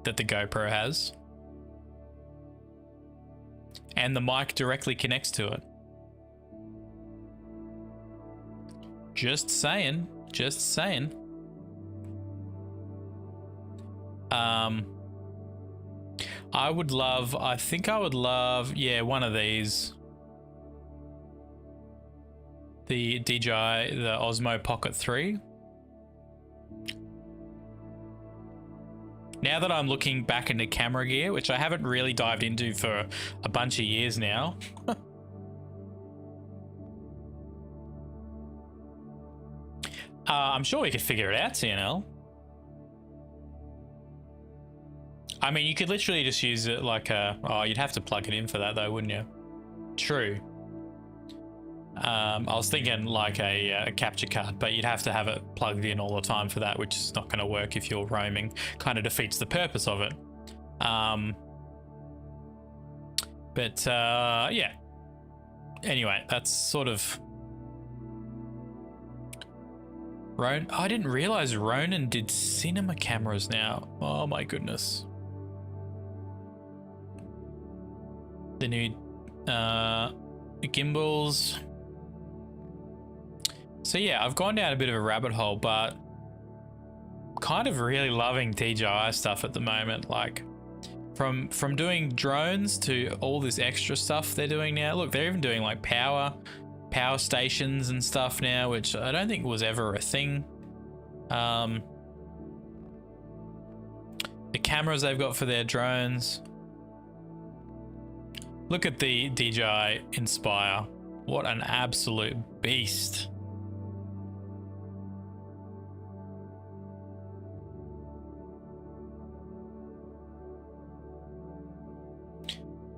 that the GoPro has, and the mic directly connects to it. Just saying. Just saying. I think I would love, yeah, one of these. The DJI, the Osmo Pocket 3. Now that I'm looking back into camera gear, which I haven't really dived into for a bunch of years now. I'm sure we could figure it out, CNL. I mean, you could literally just use it like a... Oh, you'd have to plug it in for that though, wouldn't you? True. I was thinking like a capture card, but you'd have to have it plugged in all the time for that, which is not going to work if you're roaming. Kind of defeats the purpose of it. Yeah. Anyway, that's sort of... I didn't realize Ronin did cinema cameras now. Oh my goodness. The new gimbals. So yeah, I've gone down a bit of a rabbit hole, but kind of really loving DJI stuff at the moment. Like from doing drones to all this extra stuff they're doing now. Look, they're even doing like power stations and stuff now, which I don't think was ever a thing. The cameras they've got for their drones. Look at the DJI Inspire. What an absolute beast.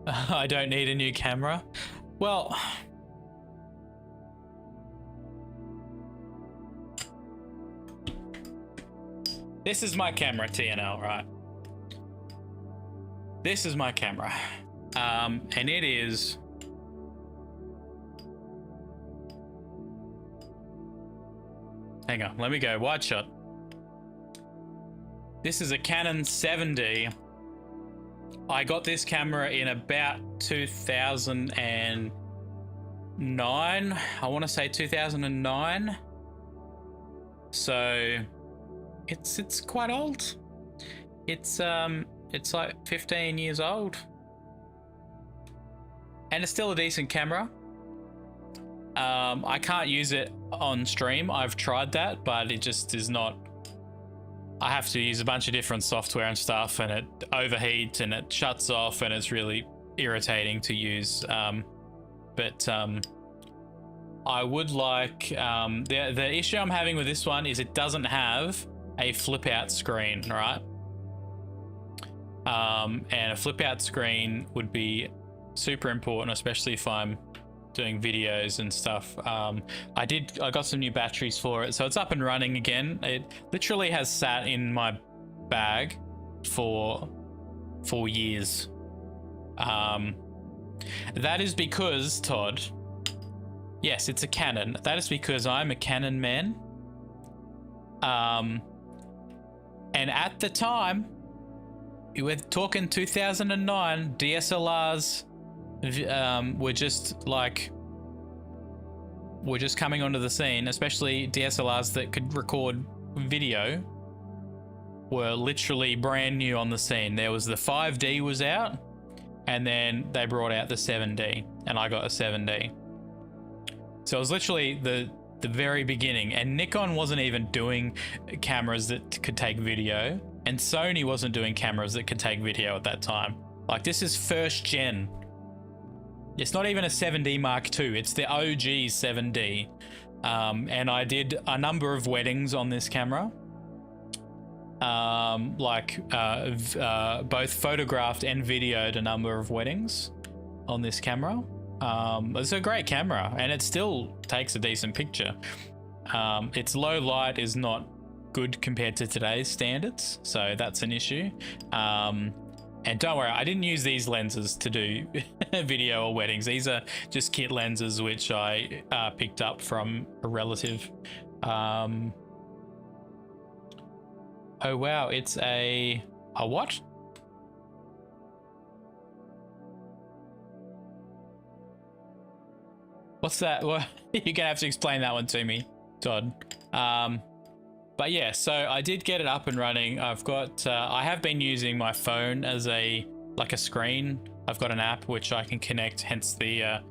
I don't need a new camera. Well, this is my camera, TNL, right? This is my camera. And it is... Hang on, let me go wide shot. This is a Canon 7D. I got this camera in about 2009. I want to say 2009. So it's quite old. It's like 15 years old. And it's still a decent camera. I can't use it on stream. I've tried that, but it just is not... I have to use a bunch of different software and stuff, and it overheats and it shuts off, and it's really irritating to use. I would like... the issue I'm having with this one is it doesn't have a flip out screen, right? And a flip out screen would be super important, especially if I'm doing videos and stuff. I got some new batteries for it, so it's up and running again. It literally has sat in my bag for 4 years. That is because, Todd, yes, it's a Canon. That is because I'm a Canon man. And at the time, we're talking 2009, DSLRs were just coming onto the scene, especially DSLRs that could record video were literally brand new on the scene. There was the 5D was out, and then they brought out the 7D, and I got a 7D. So it was literally the very beginning, and Nikon wasn't even doing cameras that could take video, and Sony wasn't doing cameras that could take video at that time. Like, this is first gen. It's not even a 7D Mark II, it's the OG 7D. And I did a number of weddings on this camera. Both photographed and videoed a number of weddings on this camera. It's a great camera, and it still takes a decent picture. Its low light is not good compared to today's standards, so that's an issue. And don't worry, I didn't use these lenses to do video or weddings. These are just kit lenses which I picked up from a relative. Oh wow, it's a what? What's that? Well, you're gonna have to explain that one to me, Todd. But yeah, so I did get it up and running. I've got, I have been using my phone as like a screen. I've got an app which I can connect, hence the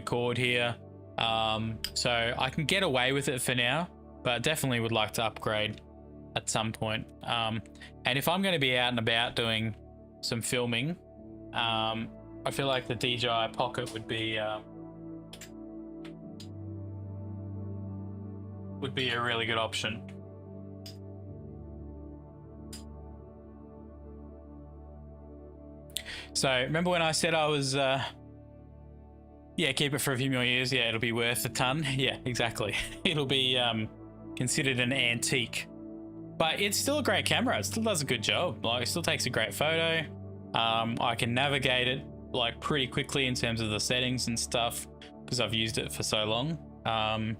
cord here. So I can get away with it for now, but definitely would like to upgrade at some point. And if I'm going to be out and about doing some filming, I feel like the DJI Pocket would be a really good option. So remember when I said I was, yeah, keep it for a few more years. Yeah, it'll be worth a ton. Yeah, exactly. It'll be considered an antique, but it's still a great camera. It still does a good job. Like, it still takes a great photo. I can navigate it like pretty quickly in terms of the settings and stuff because I've used it for so long. Yeah,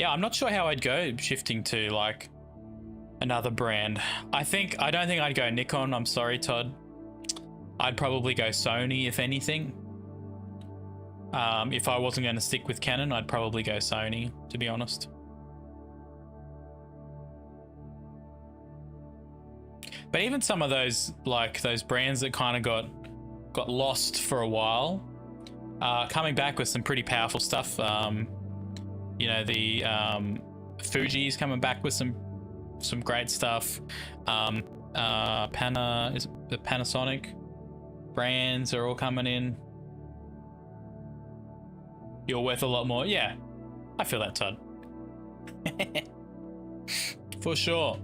I'm not sure how I'd go shifting to like another brand. I don't think I'd go Nikon. I'm sorry, Todd. I'd probably go Sony, if anything. If I wasn't going to stick with Canon, I'd probably go Sony, to be honest. But even some of those, like those brands that kind of got lost for a while, coming back with some pretty powerful stuff. You know, the Fuji's coming back with some great stuff. Panasonic brands are all coming in. You're worth a lot more. Yeah, I feel that, Todd. For sure.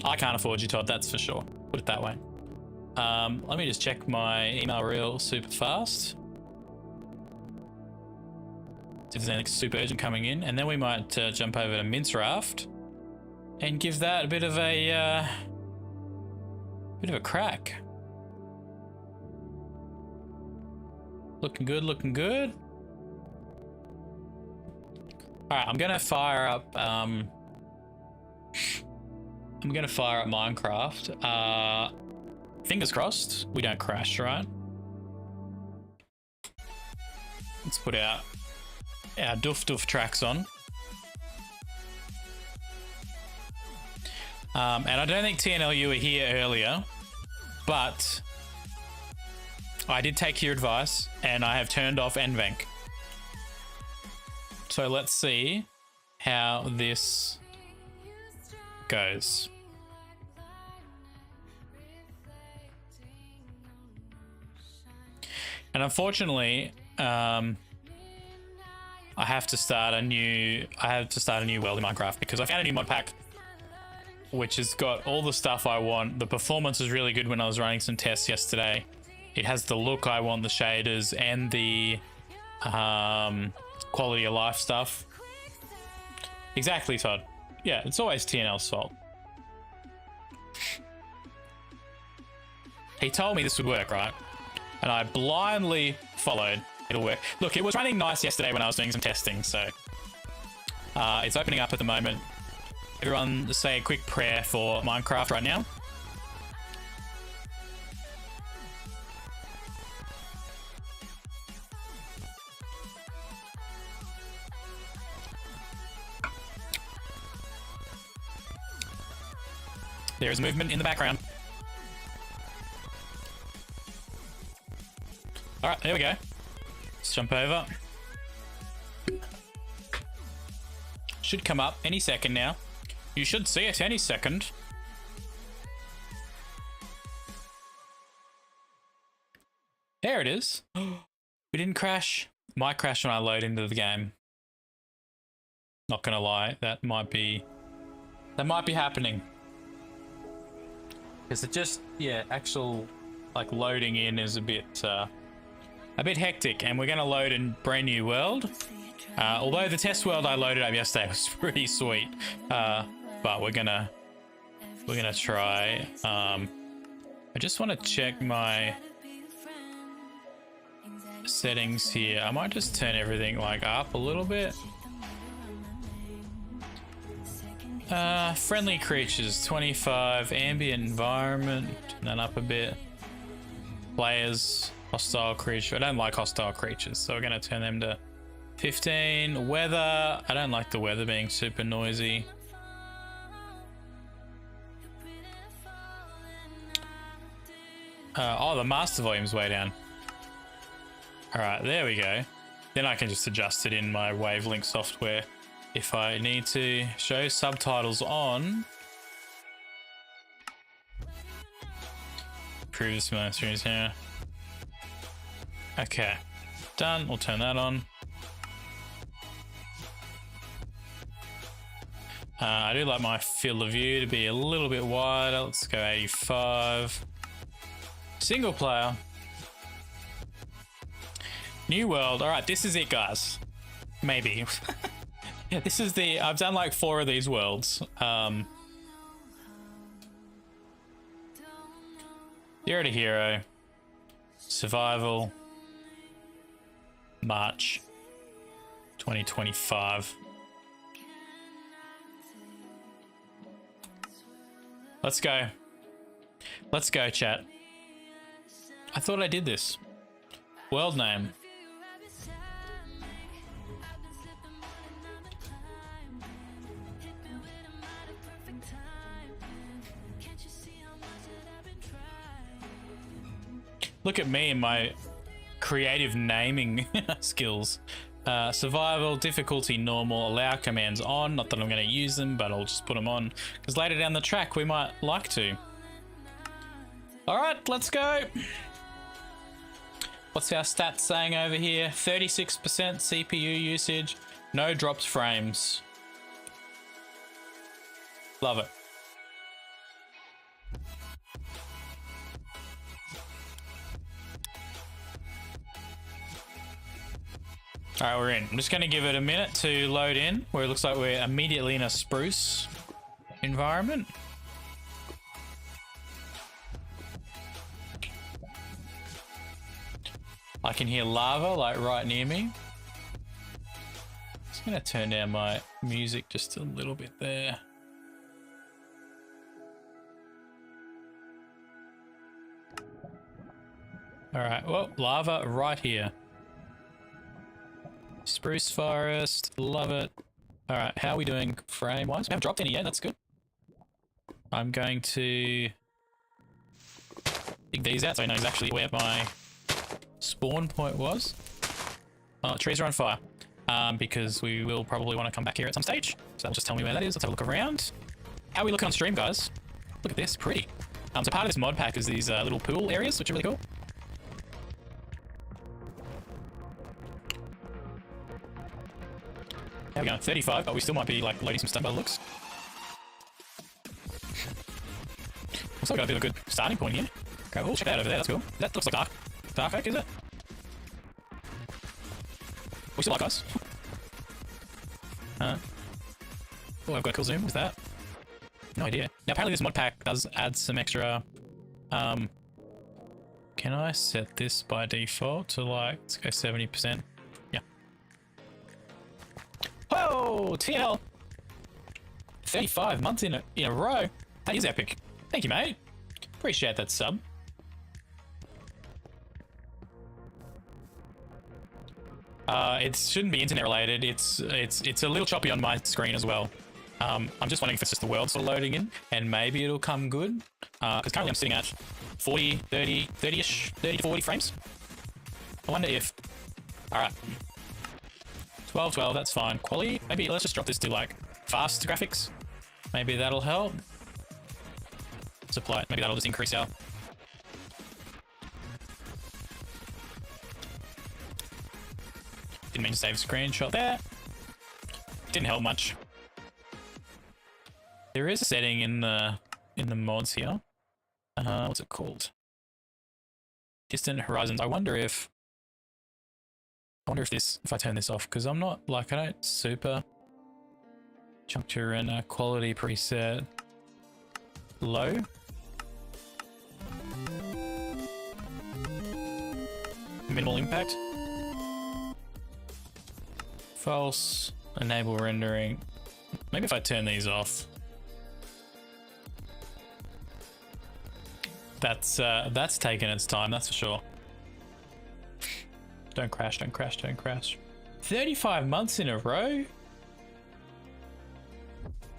I can't afford you, Todd, that's for sure. Put it that way. Let me just check my email real super fast. See if there's anything super urgent coming in, and then we might jump over to Minecraft and give that a bit of a crack. Looking good, looking good. All right, I'm gonna fire up. I'm gonna fire up Minecraft. Fingers crossed we don't crash, right? Let's put our doof tracks on. And I don't think TNLU were here earlier, but I did take your advice and I have turned off NVENC. So let's see how this goes. And unfortunately, I have to start a new world in Minecraft because I found a new mod pack which has got all the stuff I want. The performance is really good when I was running some tests yesterday. It has the look I want, the shaders, and the quality of life stuff. Exactly, Todd. Yeah, it's always TNL's fault. He told me this would work, right? And I blindly followed. It'll work. Look, it was running nice yesterday when I was doing some testing, so it's opening up at the moment. Everyone say a quick prayer for Minecraft right now. There is movement in the background. All right, there we go. Let's jump over. Should come up any second now. You should see it any second. There it is. We didn't crash. Might crash when I load into the game. Not gonna lie, that might be happening. Because it just, yeah, actual like loading in is a bit hectic, and we're gonna load in brand new world. Although the test world I loaded up yesterday was pretty sweet, but we're gonna we're gonna try. I just want to check my settings here. I might just turn everything like up a little bit. Friendly creatures 25, ambient environment, and then up a bit. Players, hostile creature. I don't like hostile creatures, so we're gonna turn them to 15. Weather, I don't like the weather being super noisy. Oh, the master volume's way down. All right, there we go. Then I can just adjust it in my Wavelink software if I need to. Show subtitles on. Previous series here. Okay, done. We'll turn that on. I do like my field of view to be a little bit wider. Let's go 85. Single player. New world. All right, this is it, guys. Maybe. This is the... I've done like 4 of these worlds. 0 to hero. Survival. March 2025. Let's go. Let's go, chat. I thought I did this. World name. Look at me and my creative naming skills. Survival, difficulty normal, allow commands on. Not that I'm going to use them, but I'll just put them on because later down the track we might like to. All right, let's go. What's our stats saying over here? 36% CPU usage, no dropped frames. Love it. All right, we're in. I'm just going to give it a minute to load in, where it looks like we're immediately in a spruce environment. I can hear lava like right near me. Just going to turn down my music just a little bit there. All right, well, lava right here. Spruce forest, love it. All right, how are we doing frame wise? We haven't dropped any yet, that's good. I'm going to dig these out so I know exactly where my spawn point was. Oh, trees are on fire. Because we will probably want to come back here at some stage. So that'll just tell me where that is. Let's have a look around. How are we looking on stream, guys? Look at this, pretty. So part of this mod pack is these little pool areas, which are really cool. How are we going? 35, but we still might be like loading some stuff by the looks. Looks like we got a bit of a good starting point here. Okay, we'll check that out over there, that's cool. That looks like dark oak, is it? We still like us. Oh, I've got a cool zoom with that. No idea. Now apparently this mod pack does add some extra... can I set this by default to like, let's go 70%. Yeah. Whoa! TL! 35 months in a row. That is epic. Thank you, mate. Appreciate that sub. It shouldn't be internet related. It's a little choppy on my screen as well. I'm just wondering if it's just the world sort of loading in, and maybe it'll come good. Because currently I'm sitting at 40, 30, 30-ish, 30 to 40 frames. I wonder if... Alright. 12, 12, that's fine. Quality, maybe let's just drop this to like fast graphics. Maybe that'll help. Supply, maybe that'll just increase our... Didn't mean to save a screenshot there. Didn't help much. There is a setting in the mods here. What's it called? Distant horizons. I wonder if if I turn this off, because I'm not like, I don't super juncture and quality preset. low. Minimal impact. False. Enable rendering. Maybe if I turn these off. That's taken its time, that's for sure. Don't crash, don't crash, don't crash. 35 months in a row?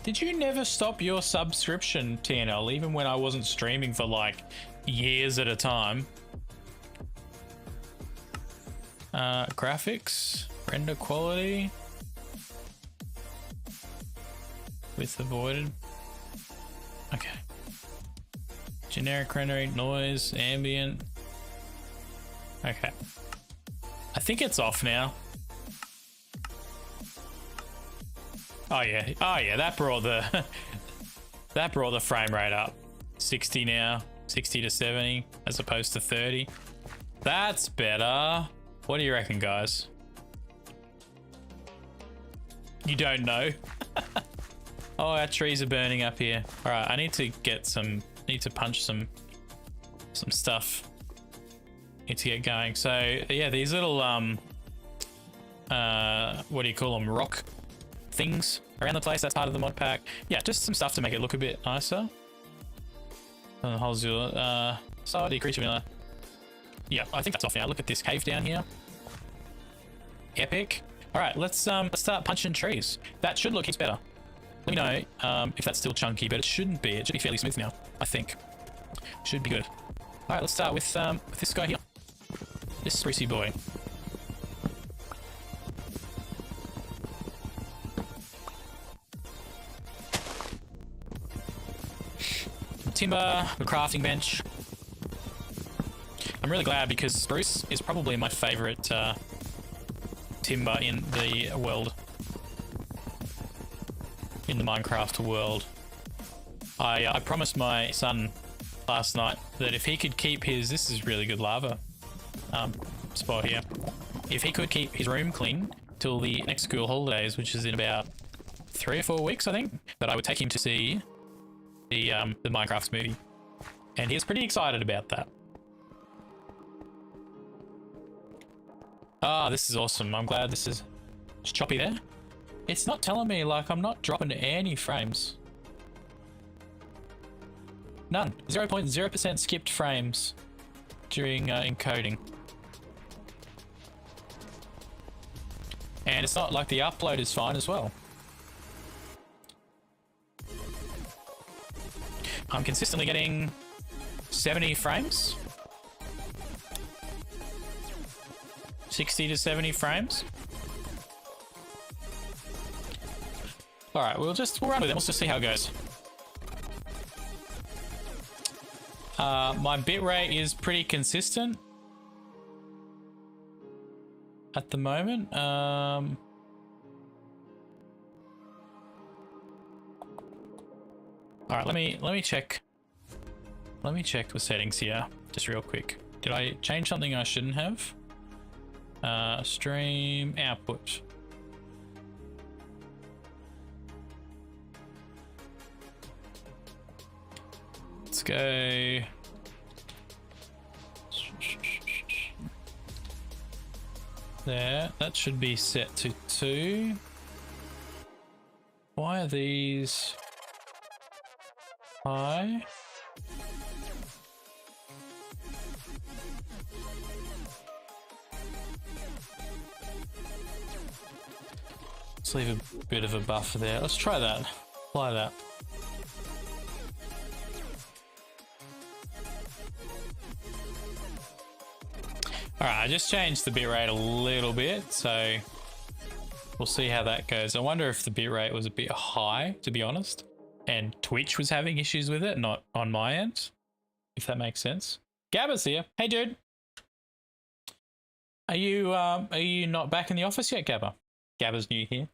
Did you never stop your subscription, TNL, even when I wasn't streaming for like years at a time? Graphics, render quality. Width avoided. Okay. Generic rendering, noise, ambient. Okay. I think it's off now. Oh yeah, that brought the that brought the frame rate up. 60 now, 60 to 70 as opposed to 30. That's better. What do you reckon, guys? You don't know? Oh, our trees are burning up here. All right, I need to get some. Need to punch some stuff. Need to get going. So yeah, these little what do you call them? Rock things around the place. That's part of the mod pack. Yeah, just some stuff to make it look a bit nicer. Society creature miller. Yeah, I think that's off now. Look at this cave down here. Epic. All right, let's start punching trees. That should look heaps better. Let me know if that's still chunky, but it shouldn't be. It should be fairly smooth now, I think. Should be good. All right, let's start with this guy here. This sprucey boy. Timber, the crafting bench. I'm really glad because spruce is probably my favorite timber in the world. In the Minecraft world. I promised my son last night that if he could keep his, this is really good lava spot here, if he could keep his room clean till the next school holidays, which is in about 3 or 4 weeks, I think, that I would take him to see the Minecraft movie, and he was pretty excited about that. Ah, this is awesome. I'm glad this is choppy there. It's not telling me, like, I'm not dropping any frames. None. 0.0% skipped frames during encoding. And it's not like the upload is fine as well. I'm consistently getting 70 frames. 60 to 70 frames. All right, we'll run with it. Let's just see how it goes. My bitrate is pretty consistent at the moment. All right, let me check. Let me check the settings here, just real quick. Did I change something I shouldn't have? Stream output. Let's go. There, that should be set to 2. Why are these high? Let's leave a bit of a buffer there. Let's try that. Apply that. Alright, I just changed the bitrate a little bit, so we'll see how that goes. I wonder if the bitrate was a bit high, to be honest, and Twitch was having issues with it, not on my end, if that makes sense. Gabba's here. Hey, dude. Are you not back in the office yet, Gabba? Gabba's new here.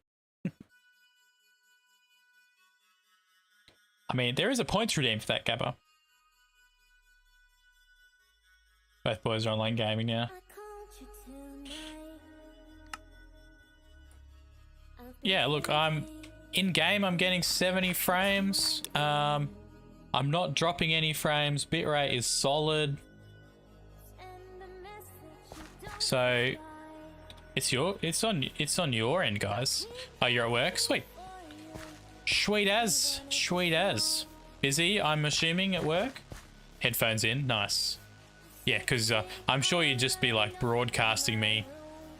I mean, there is a points redeem for that, Gabba. Both boys are online gaming now. Yeah, look, I'm in game. I'm getting 70 frames. I'm not dropping any frames. Bitrate is solid. So it's on your end, guys. Oh, you're at work? Sweet. Sweet as. Busy, I'm assuming, at work? Headphones in, nice. Yeah, because I'm sure you'd just be like broadcasting me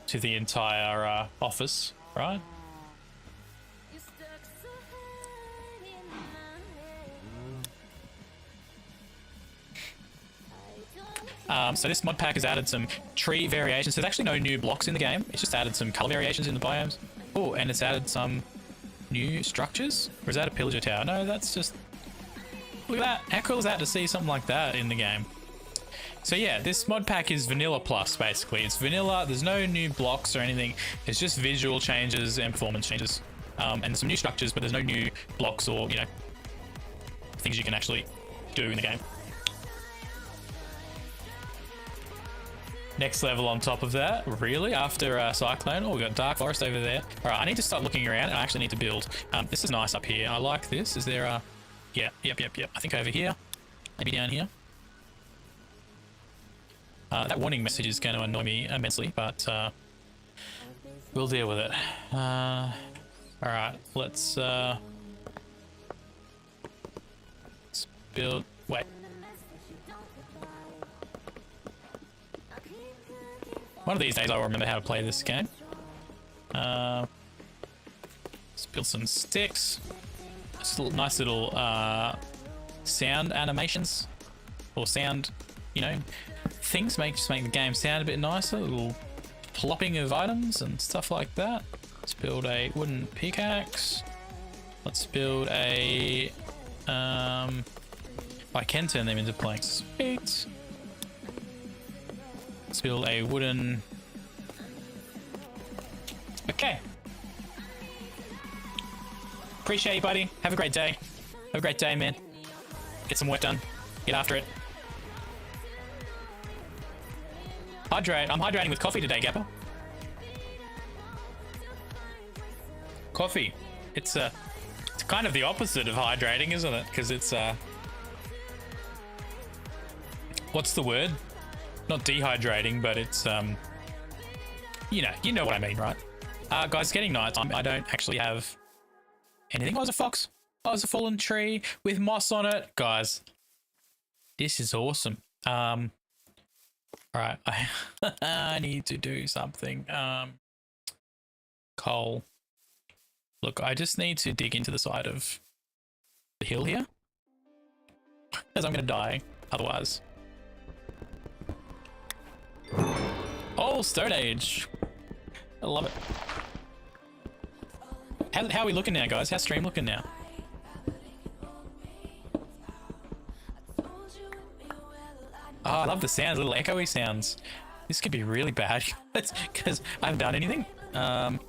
to the entire office, right? So this mod pack has added some tree variations. There's actually no new blocks in the game. It's just added some color variations in the biomes. Oh, and it's added some new structures. Or is that a pillager tower? No, that's just... Look at that. How cool is that to see something like that in the game? So yeah, this mod pack is vanilla plus, basically. It's vanilla. There's no new blocks or anything. It's just visual changes and performance changes. And some new structures, but there's no new blocks or, you know, things you can actually do in the game. Next level on top of that, really? After Cyclone? Oh, we got Dark Forest over there. All right, I need to start looking around, and I actually need to build. This is nice up here. I like this. Is there a... Yeah, yep. I think over here. Maybe down here. That warning message is going to annoy me immensely, but we'll deal with it. All right, let's build... Wait. One of these days I'll remember how to play this game. Let's build some sticks. Nice little sound animations. Or sound, you know, things just make the game sound a bit nicer. A little plopping of items and stuff like that. Let's build a wooden pickaxe. Let's build a... I can turn them into planks. Sweet. Let's build a wooden... Okay. Appreciate you, buddy. Have a great day. Have a great day, man. Get some work done. Get after it. Hydrate. I'm hydrating with coffee today, Gapper. Coffee. It's kind of the opposite of hydrating, isn't it? Because it's what's the word? Not dehydrating, but it's you know what I mean, right? Guys, it's getting night time. I don't actually have anything. Oh, it's a fox. Oh, it's a fallen tree with moss on it. Guys, this is awesome. All right, I need to do something. Coal. Look, I just need to dig into the side of the hill here, because I'm gonna die otherwise. Oh, Stone Age. I love it. How are we looking now, guys? How's stream looking now? Oh, I love the sounds, little echoey sounds. This could be really bad because I haven't done anything. And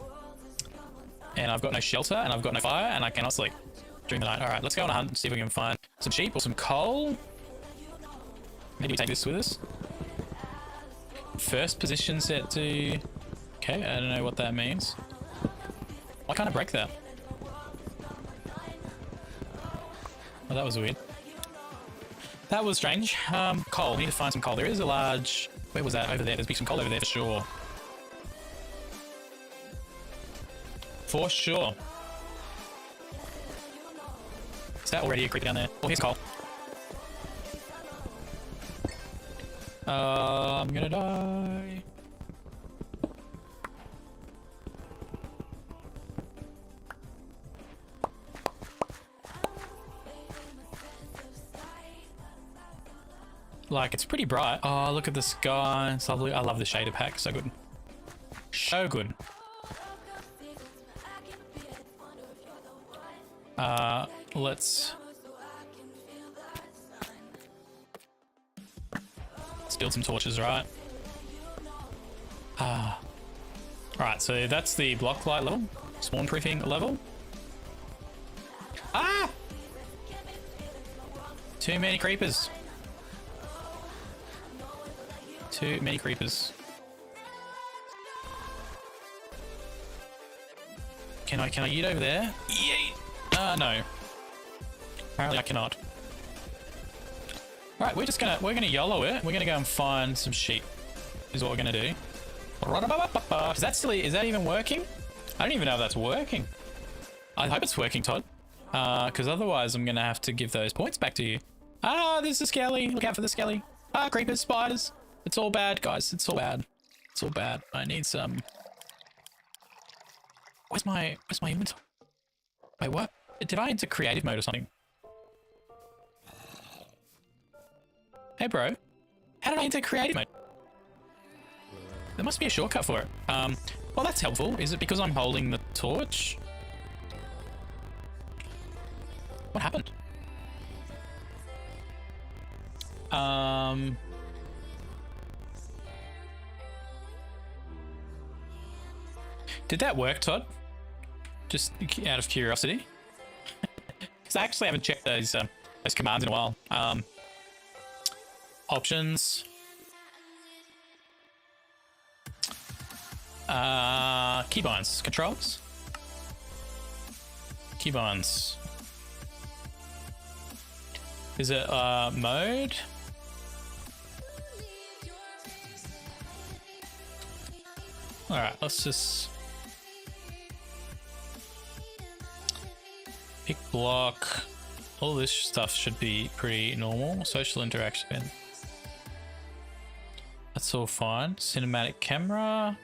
I've got no shelter and I've got no fire and I cannot sleep during the night. All right, let's go on a hunt and see if we can find some sheep or some coal. Maybe we take this with us. First position set to... Okay, I don't know what that means. Why can't I break that? Oh, that was weird. That was strange. Coal. Need to find some coal. There is a large... Where was that? Over there. There's be some coal over there for sure. For sure. Is that already a creep down there? Oh, here's coal. I'm gonna die. Like, it's pretty bright. Oh, look at the sky. It's lovely. I love the shader pack. So good. So good. Let's build some torches, right? Right, so that's the block light level. Spawn proofing level. Ah! Too many creepers. Too many creepers. Can I eat over there? Yay! No. Apparently I cannot. Right, we're gonna YOLO it. We're gonna go and find some sheep. Is what we're gonna do. Is that even working? I don't even know if that's working. I hope it's working, Todd. Because otherwise I'm gonna have to give those points back to you. Ah, there's a skelly. Look out for the skelly. Ah, creepers, spiders. It's all bad, guys. It's all bad. It's all bad. I need some. Where's my inventory? Wait, what? Did I enter creative mode or something? Hey, bro. How did I enter creative mode? There must be a shortcut for it. Well, that's helpful. Is it because I'm holding the torch? What happened? Did that work, Todd? Just out of curiosity. Because I actually haven't checked those commands in a while. Options. Keybinds. Controls. Keybinds. Is it mode? Alright, let's just pick block. All this stuff should be pretty normal. Social interaction. That's all fine. Cinematic camera.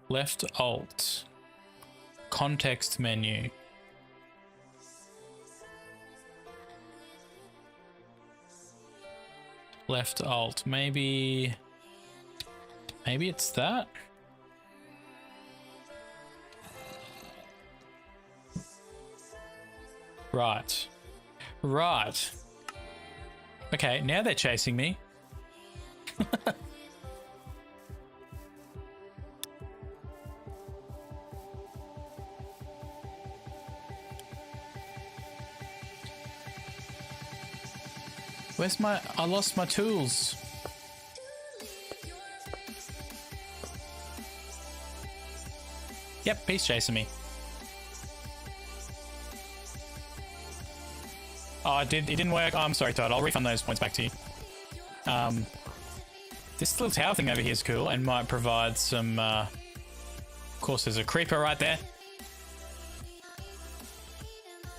Left alt. Context menu. Left alt. Maybe it's that. Right. Right. Okay, now they're chasing me. Where's my... I lost my tools. Yep, he's chasing me. Oh, it didn't work. Oh, I'm sorry, Todd. I'll refund those points back to you. This little tower thing over here is cool and might provide some... of course, there's a creeper right there.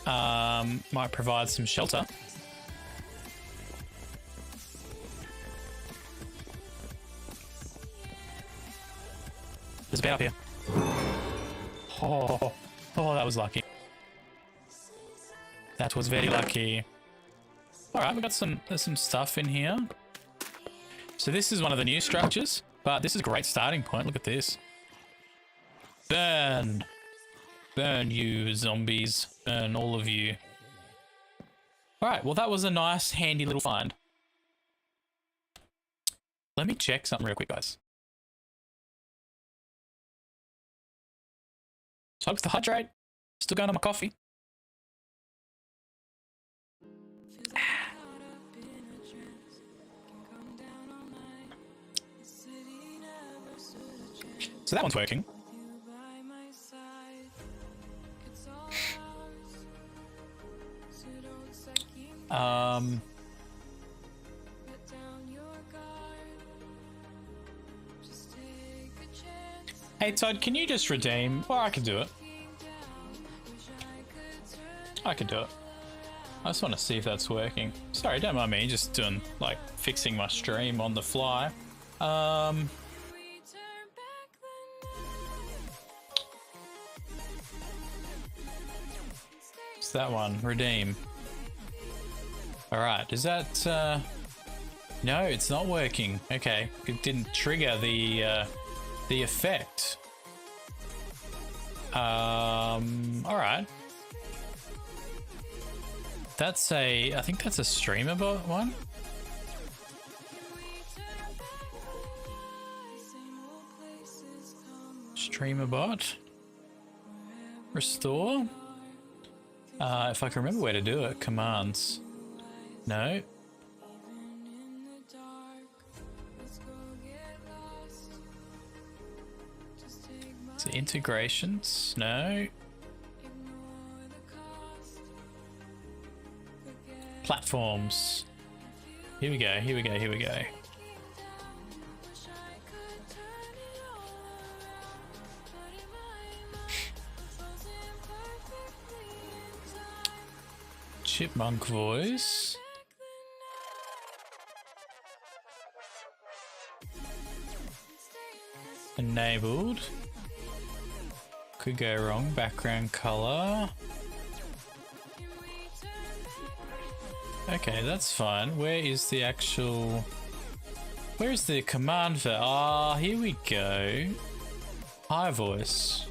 Might provide some shelter. There's a bear up here. Oh, that was lucky. That was very lucky. All right, we got there's some stuff in here. So this is one of the new structures, but this is a great starting point. Look at this. Burn. Burn, you zombies. Burn, all of you. All right, well, that was a nice, handy little find. Let me check something real quick, guys. Slugs to hydrate. Still going on my coffee. So that one's working. Hey Todd, can you just redeem? Well, I can do it. I can do it. I just want to see if that's working. Sorry, don't mind me, just doing, like, fixing my stream on the fly. It's that one, redeem. Alright, is that, no, it's not working. Okay, it didn't trigger the effect. Alright. That's I think that's a streamer bot one. Streamer bot. Restore. If I can remember where to do it, commands. No. So integrations, no. Platforms. Here we go, here we go, here we go. Chipmunk voice. Enabled. Could go wrong. Background color. Okay, that's fine. Where is the actual... Where is the command for... Ah, here we go. High voice.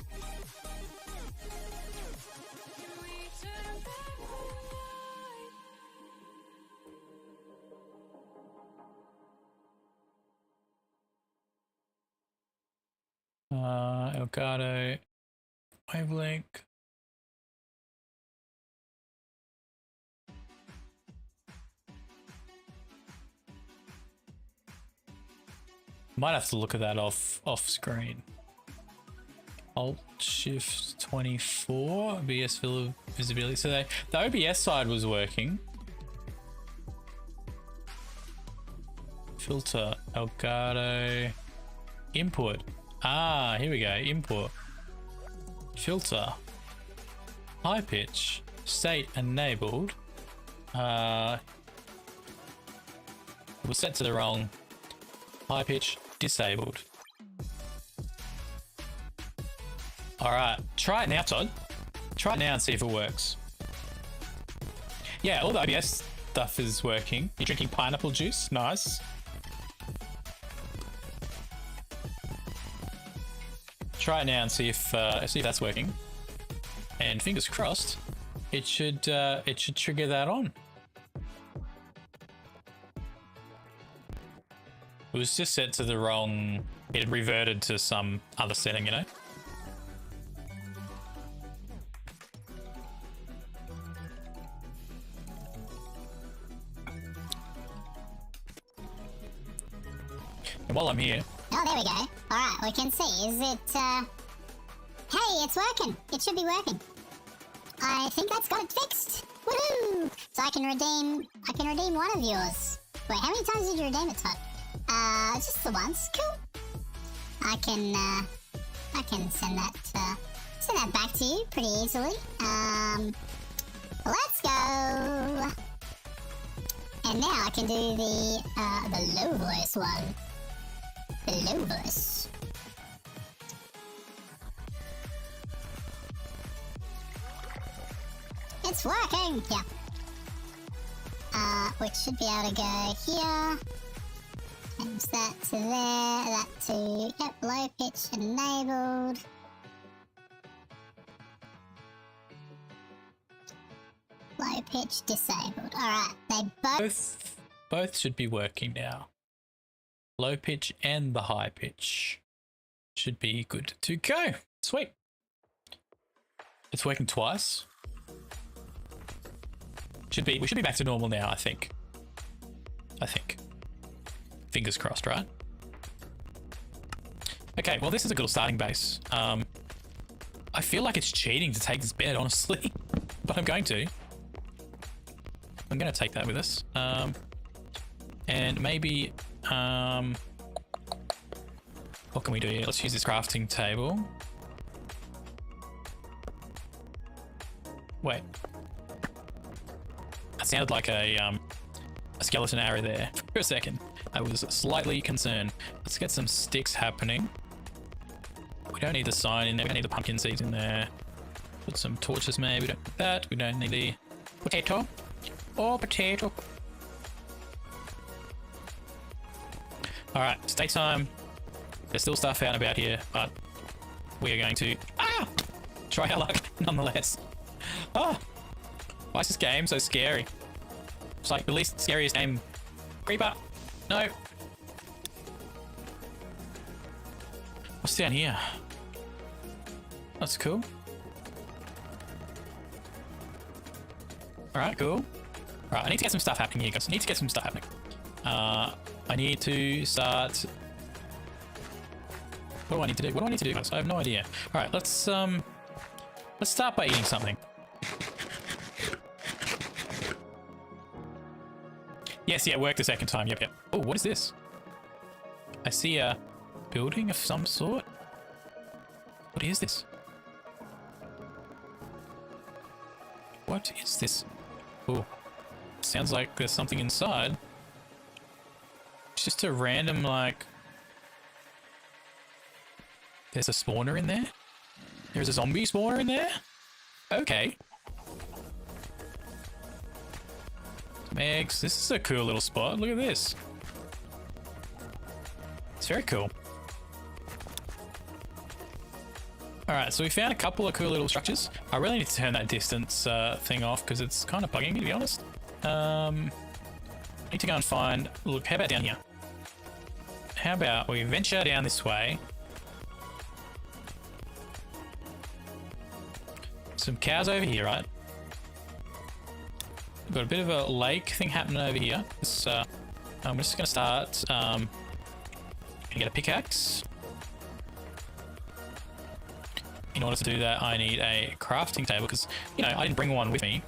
Elgato. Wavelink. Might have to look at that off screen. Alt Shift 24 OBS visibility. So the OBS side was working. Filter Elgato input. Ah, here we go. Input filter high pitch state enabled. It was set to the wrong high pitch. Disabled. Alright, try it now, Todd. Try it now and see if it works. Yeah, all the OBS stuff is working. You're drinking pineapple juice? Nice. Try it now and see if that's working. And fingers crossed, it should trigger that on. It was just set to the wrong... It reverted to some other setting, you know? And while I'm here...
Oh, there we go. Alright, we can see. Is it, Hey, it's working. It should be working. I think that's got it fixed. Woohoo! So I can redeem one of yours. Wait, how many times did you redeem it, Todd? Just the once. Cool. I can send that back to you pretty easily. Let's go. And now I can do the low voice one. The low voice. It's working. Yeah. Which should be able to go here. Change that to there, that to, yep, low pitch enabled. Low pitch disabled. Alright, they
both should be working now. Low pitch and the high pitch should be good to go. Sweet. It's working twice. We should be back to normal now, I think. Fingers crossed, right? Okay, well, this is a good starting base. I feel like it's cheating to take this bed, honestly, but I'm going to. I'm going to take that with us. And maybe, what can we do here? Let's use this crafting table. Wait. That sounded like a skeleton arrow there for a second. I was slightly concerned. Let's get some sticks happening. We don't need the sign in there. We don't need the pumpkin seeds in there. Put some torches maybe. We don't need that. We don't need the potato. Or potato. Alright, stay time. There's still stuff out and about here, but we are going to try our luck nonetheless. Why is this game so scary? It's like the least scariest game. Creeper! No! What's down here? That's cool. Alright, cool. Alright, I need to get some stuff happening here, guys. I need to get some stuff happening. I need to start What do I need to do? What do I need to do, guys? I have no idea. All right, let's start by eating something. Yes, yeah, it worked the second time. Yep, yep. Oh, what is this? I see a building of some sort. What is this? What is this? Oh, sounds like there's something inside. It's just a random, like... There's a spawner in there? There's a zombie spawner in there? Okay. Some eggs. This is a cool little spot. Look at this. It's very cool. Alright, so we found a couple of cool little structures. I really need to turn that distance thing off because it's kind of bugging me, to be honest. Need to go and find... Look, how about down here? How about we venture down this way? Some cows over here, right? We've got a bit of a lake thing happening over here. This, I'm just going to start... gonna get a pickaxe. In order to do that, I need a crafting table because, you know, I didn't bring one with me,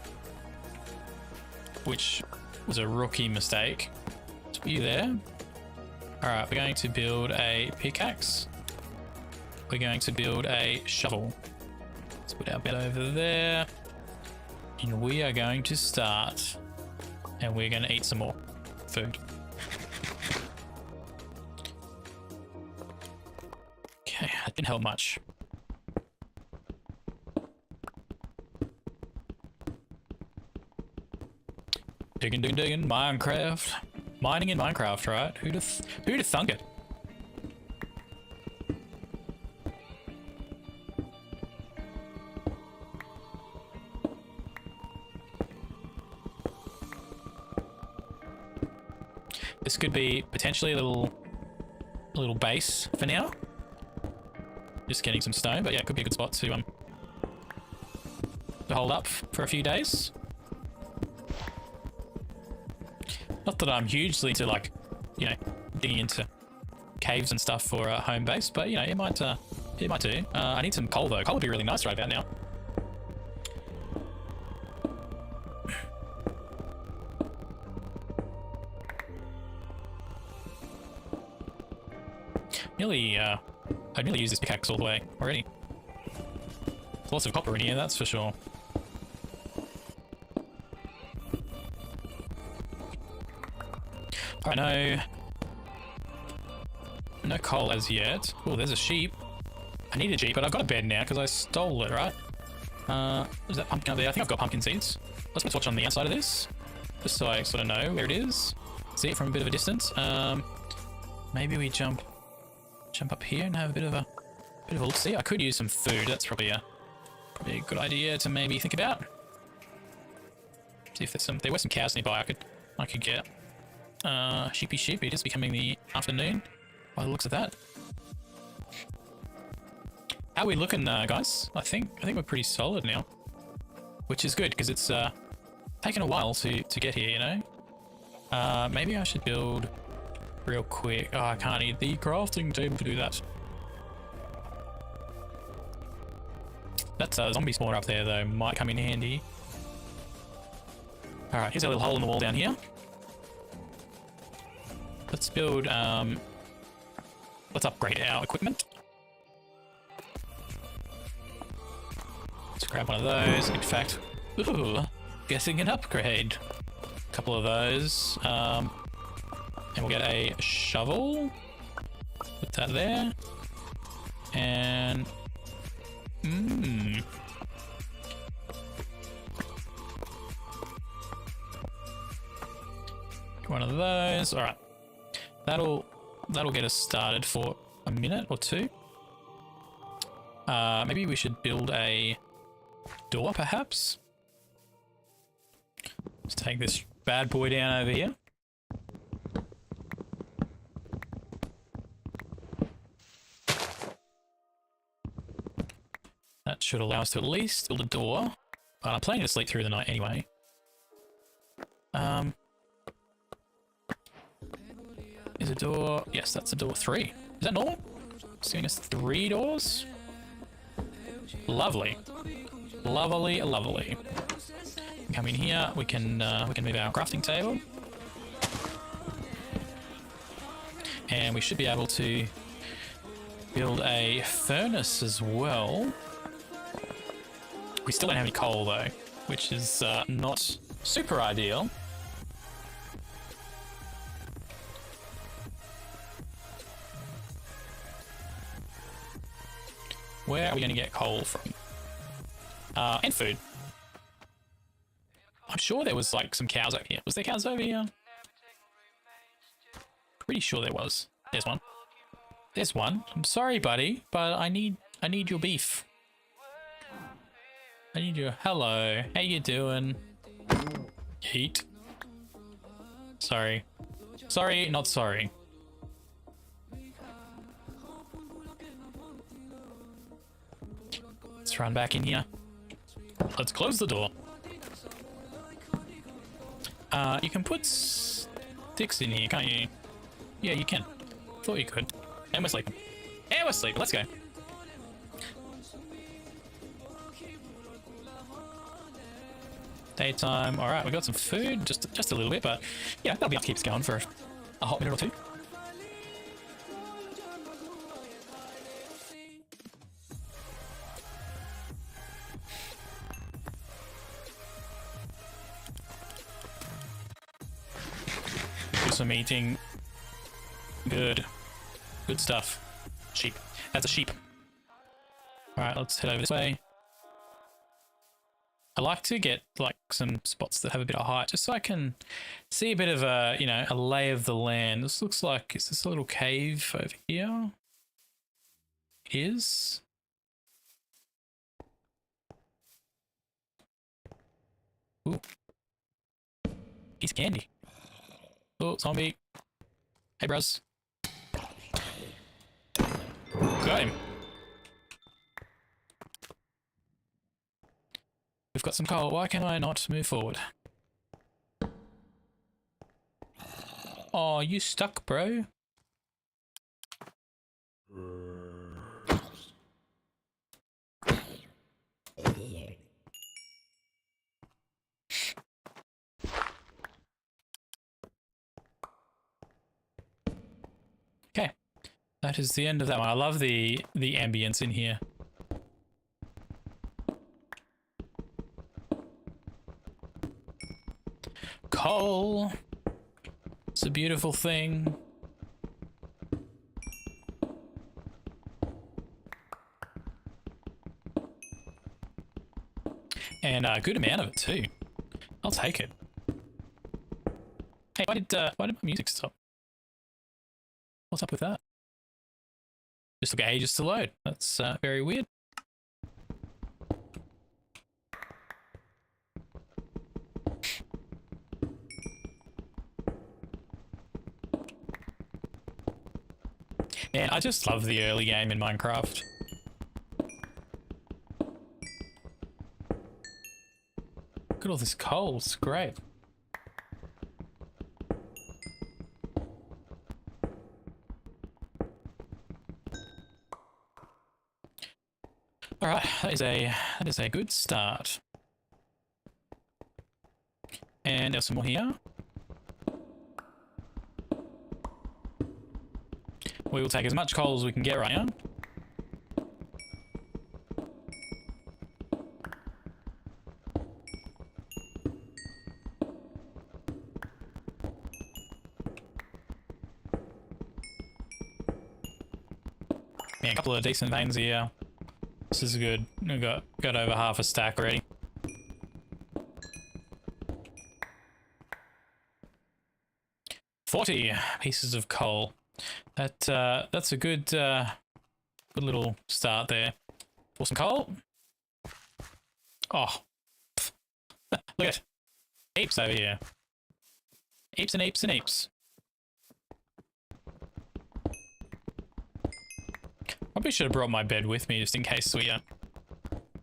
which was a rookie mistake. So you there? All right, we're going to build a pickaxe. We're going to build a shovel. Let's put our bed over there, and we are going to start. And we're going to eat some more food. Okay, that didn't help much. Digging, Minecraft. Mining in Minecraft, right? Who'd have thunk it? This could be potentially a little base for now. Just getting some stone, but yeah, it could be a good spot to hold up for a few days. Not that I'm hugely into, like, you know, digging into caves and stuff for a home base, but you know, it might do. I need some coal though. Coal would be really nice right about now. I'd nearly use this pickaxe all the way already. There's lots of copper in here, that's for sure. Alright, no coal as yet. Oh, there's a sheep. I need a sheep, but I've got a bed now because I stole it, right? Is that pumpkin up there? I think I've got pumpkin seeds. Let's put a torch on the outside of this, just so I sort of know where it is. See it from a bit of a distance. Maybe we jump up here and have a bit of a look. See, I could use some food. That's probably a good idea to maybe think about. See if there were some cows nearby I could get. Sheep. It is becoming the afternoon by the looks of that. How are we looking, guys? I think we're pretty solid now, which is good because it's taken a while to get here, you know. Maybe I should build real quick. Oh, I can't need the crafting table to do that. That zombie spawner up there though might come in handy. All right, here's a little hole in the wall down here. Let's build, let's upgrade our equipment. Let's grab one of those. In fact, ooh, guessing an upgrade. A couple of those. And we'll get a shovel. Put that there. And, one of those. All right. That'll get us started for a minute or two. Maybe we should build a door, perhaps. Let's take this bad boy down over here. That should allow us to at least build a door. But I'm planning to sleep through the night anyway. Is a door... Yes, that's a door 3. Is that normal? It's giving us 3 doors. Lovely. Lovely, lovely. Come in here. We can move our crafting table. And we should be able to build a furnace as well. We still don't have any coal though, which is not super ideal. Where are we going to get coal from? And food. I'm sure there was like some cows over here. Was there cows over here? Pretty sure there was. There's one. There's one. I'm sorry, buddy, but I need your beef. I need your... Hello. How you doing? Heat. Sorry. Sorry, not sorry. Let's run back in here. Let's close the door. You can put sticks in here, can't you? Yeah, you can. Thought you could. And we're sleeping. And we're sleeping. Let's go. Daytime. All right, we got some food, just a little bit, but yeah, that'll be enough to keep us going for a hot minute or two. Do some eating. Good stuff. Sheep. That's a sheep. All right, let's head over this way. I like to get like some spots that have a bit of height, just so I can see a bit of a, you know, a lay of the land. This looks like, is this a little cave over here? It is. Ooh. Piece of candy. Oh, zombie. Hey, bros. Got him. We've got some coal. Why can I not move forward? Oh, you stuck, bro. Okay. That is the end of that one. I love the ambience in here. Coal. It's a beautiful thing. And a good amount of it too. I'll take it. Hey, why did my music stop? What's up with that? Just took ages to load. That's very weird. Man, I just love the early game in Minecraft. Look at all this coal, it's great. Alright, that is a good start. And there's some more here. We will take as much coal as we can get right now. Yeah, a couple of decent veins here. This is good. We got over half a stack already. $40 pieces of coal. That's a good good little start there. For some coal. Oh, look at heaps over here. Heaps and heaps and heaps. Probably should have brought my bed with me just in case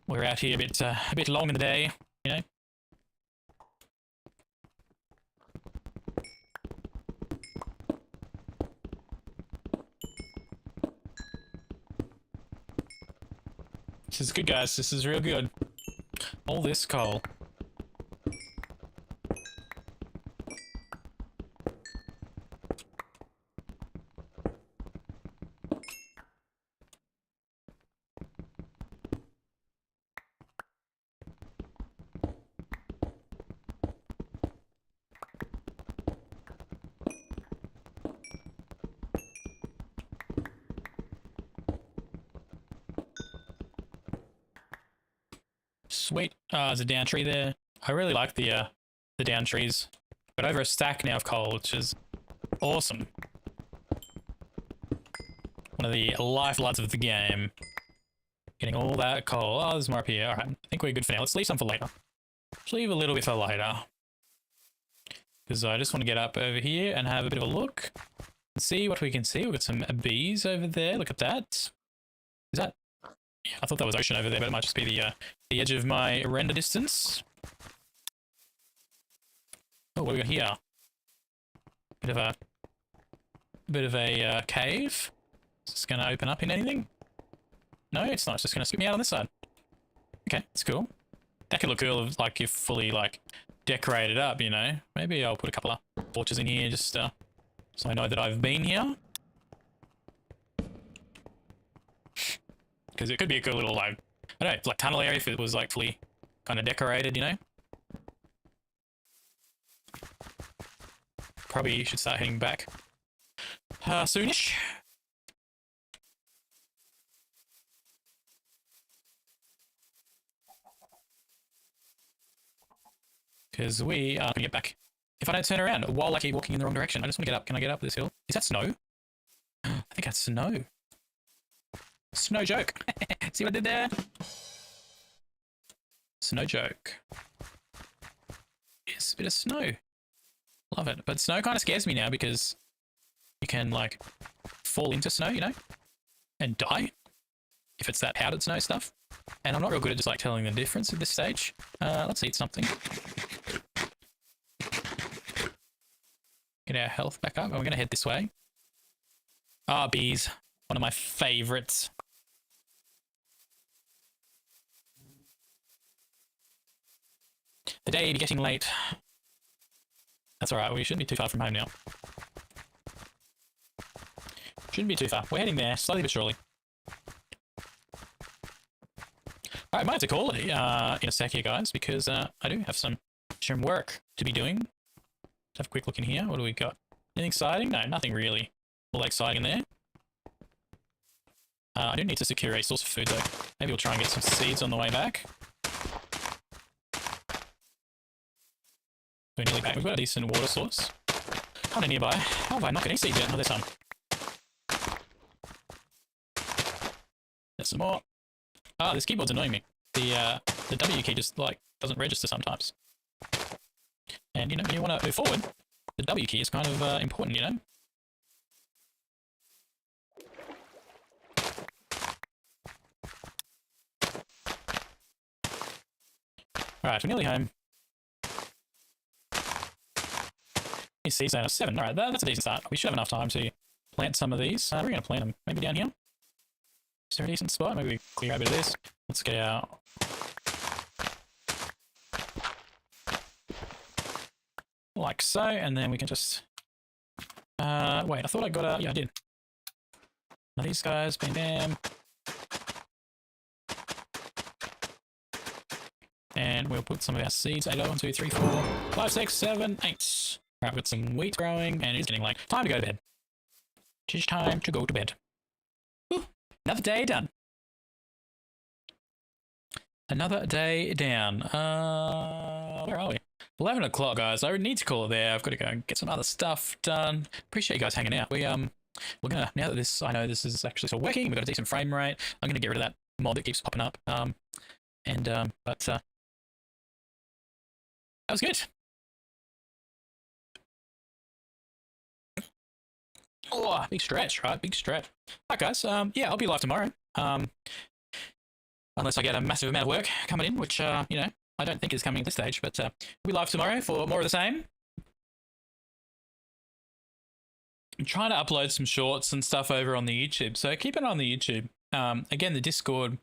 we're out here a bit long in the day, you know. This is good, guys. This is real good. All this coal. Sweet. There's a down tree there. I really like the down trees. Got over a stack now of coal, which is awesome. One of the lifebloods of the game. Getting all that coal. Oh, there's more up here. Alright, I think we're good for now. Let's leave some for later. Let's leave a little bit for later. Because I just want to get up over here and have a bit of a look. And see what we can see. We've got some bees over there. Look at that. Is that... Yeah, I thought that was ocean over there, but it might just be the edge of my render distance. Oh, what do we got here? Bit of a cave. Is this going to open up in anything? No, it's not. It's just going to spit me out on this side. Okay, that's cool. That could look cool if, like, you're fully, like, decorated up, you know? Maybe I'll put a couple of torches in here just so I know that I've been here. Because it could be a cool little, like, I don't know, like tunnel area if it was, like, fully kind of decorated, you know? Probably should start heading back soonish. Because we are going to get back. If I don't turn around while I keep walking in the wrong direction, I just want to get up. Can I get up this hill? Is that snow? I think that's snow. Snow joke. See what I did there? Snow joke. Yes, a bit of snow. Love it. But snow kind of scares me now because you can, like, fall into snow, you know, and die if it's that powdered snow stuff. And I'm not real good at just, like, telling the difference at this stage. Let's eat something. Get our health back up. And we're going to head this way. Ah, bees. One of my favorites. The day is getting late. That's alright, we shouldn't be too far from home now. Shouldn't be too far. We're heading there, slowly but surely. Alright, I might have to call it in a sec here, guys, because I do have some work to be doing. Let's have a quick look in here. What do we got? Anything exciting? No, nothing really all that exciting in there. I do need to secure a source of food, though. Maybe we'll try and get some seeds on the way back. We're nearly back. We've got a decent water source. Kind of nearby. How have I not got any seeds yet? Oh, there's some. There's some more. Ah, this keyboard's annoying me. The W key just, like, doesn't register sometimes. And, you know, when you want to move forward, the W key is kind of important, you know? Alright, we're nearly home. These seeds out of 7. Alright, that's a decent start. We should have enough time to plant some of these. We're going to plant them maybe down here. Is there a decent spot? Maybe we clear a bit of this. Let's get our... like so, and then we can just... wait, I thought I got a... yeah, I did. Now these guys, bam, bam. And we'll put some of our seeds. 8, 1, 2, 3, 4, 5, 6, 7, 8. Alright, we've got some wheat growing, and it's getting late. Time to go to bed. It's time to go to bed. Whew, another day done. Another day down. Where are we? 11 o'clock, guys. I need to call it there. I've got to go and get some other stuff done. Appreciate you guys hanging out. We're gonna, now that this, I know this is actually still working, we've got a decent frame rate. I'm gonna get rid of that mod that keeps popping up. But that was good. Oh, big stretch, right? Big stretch. Alright, guys. Yeah, I'll be live tomorrow. Unless I get a massive amount of work coming in, which, you know, I don't think is coming at this stage, but we'll be live tomorrow for more of the same. I'm trying to upload some shorts and stuff over on the YouTube, so keep it on the YouTube. Again, the Discord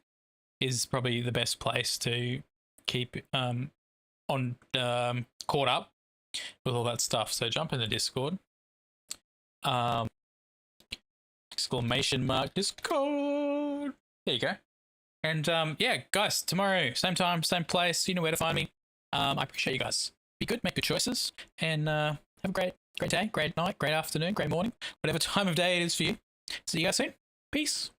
is probably the best place to keep on caught up with all that stuff. So jump in the Discord. Exclamation mark Discord. There you go. And yeah, guys, tomorrow, same time, same place. You know where to find me. I appreciate you guys. Be good, make good choices, and have a great day, great night, great afternoon, great morning, whatever time of day it is for you. See you guys soon. Peace.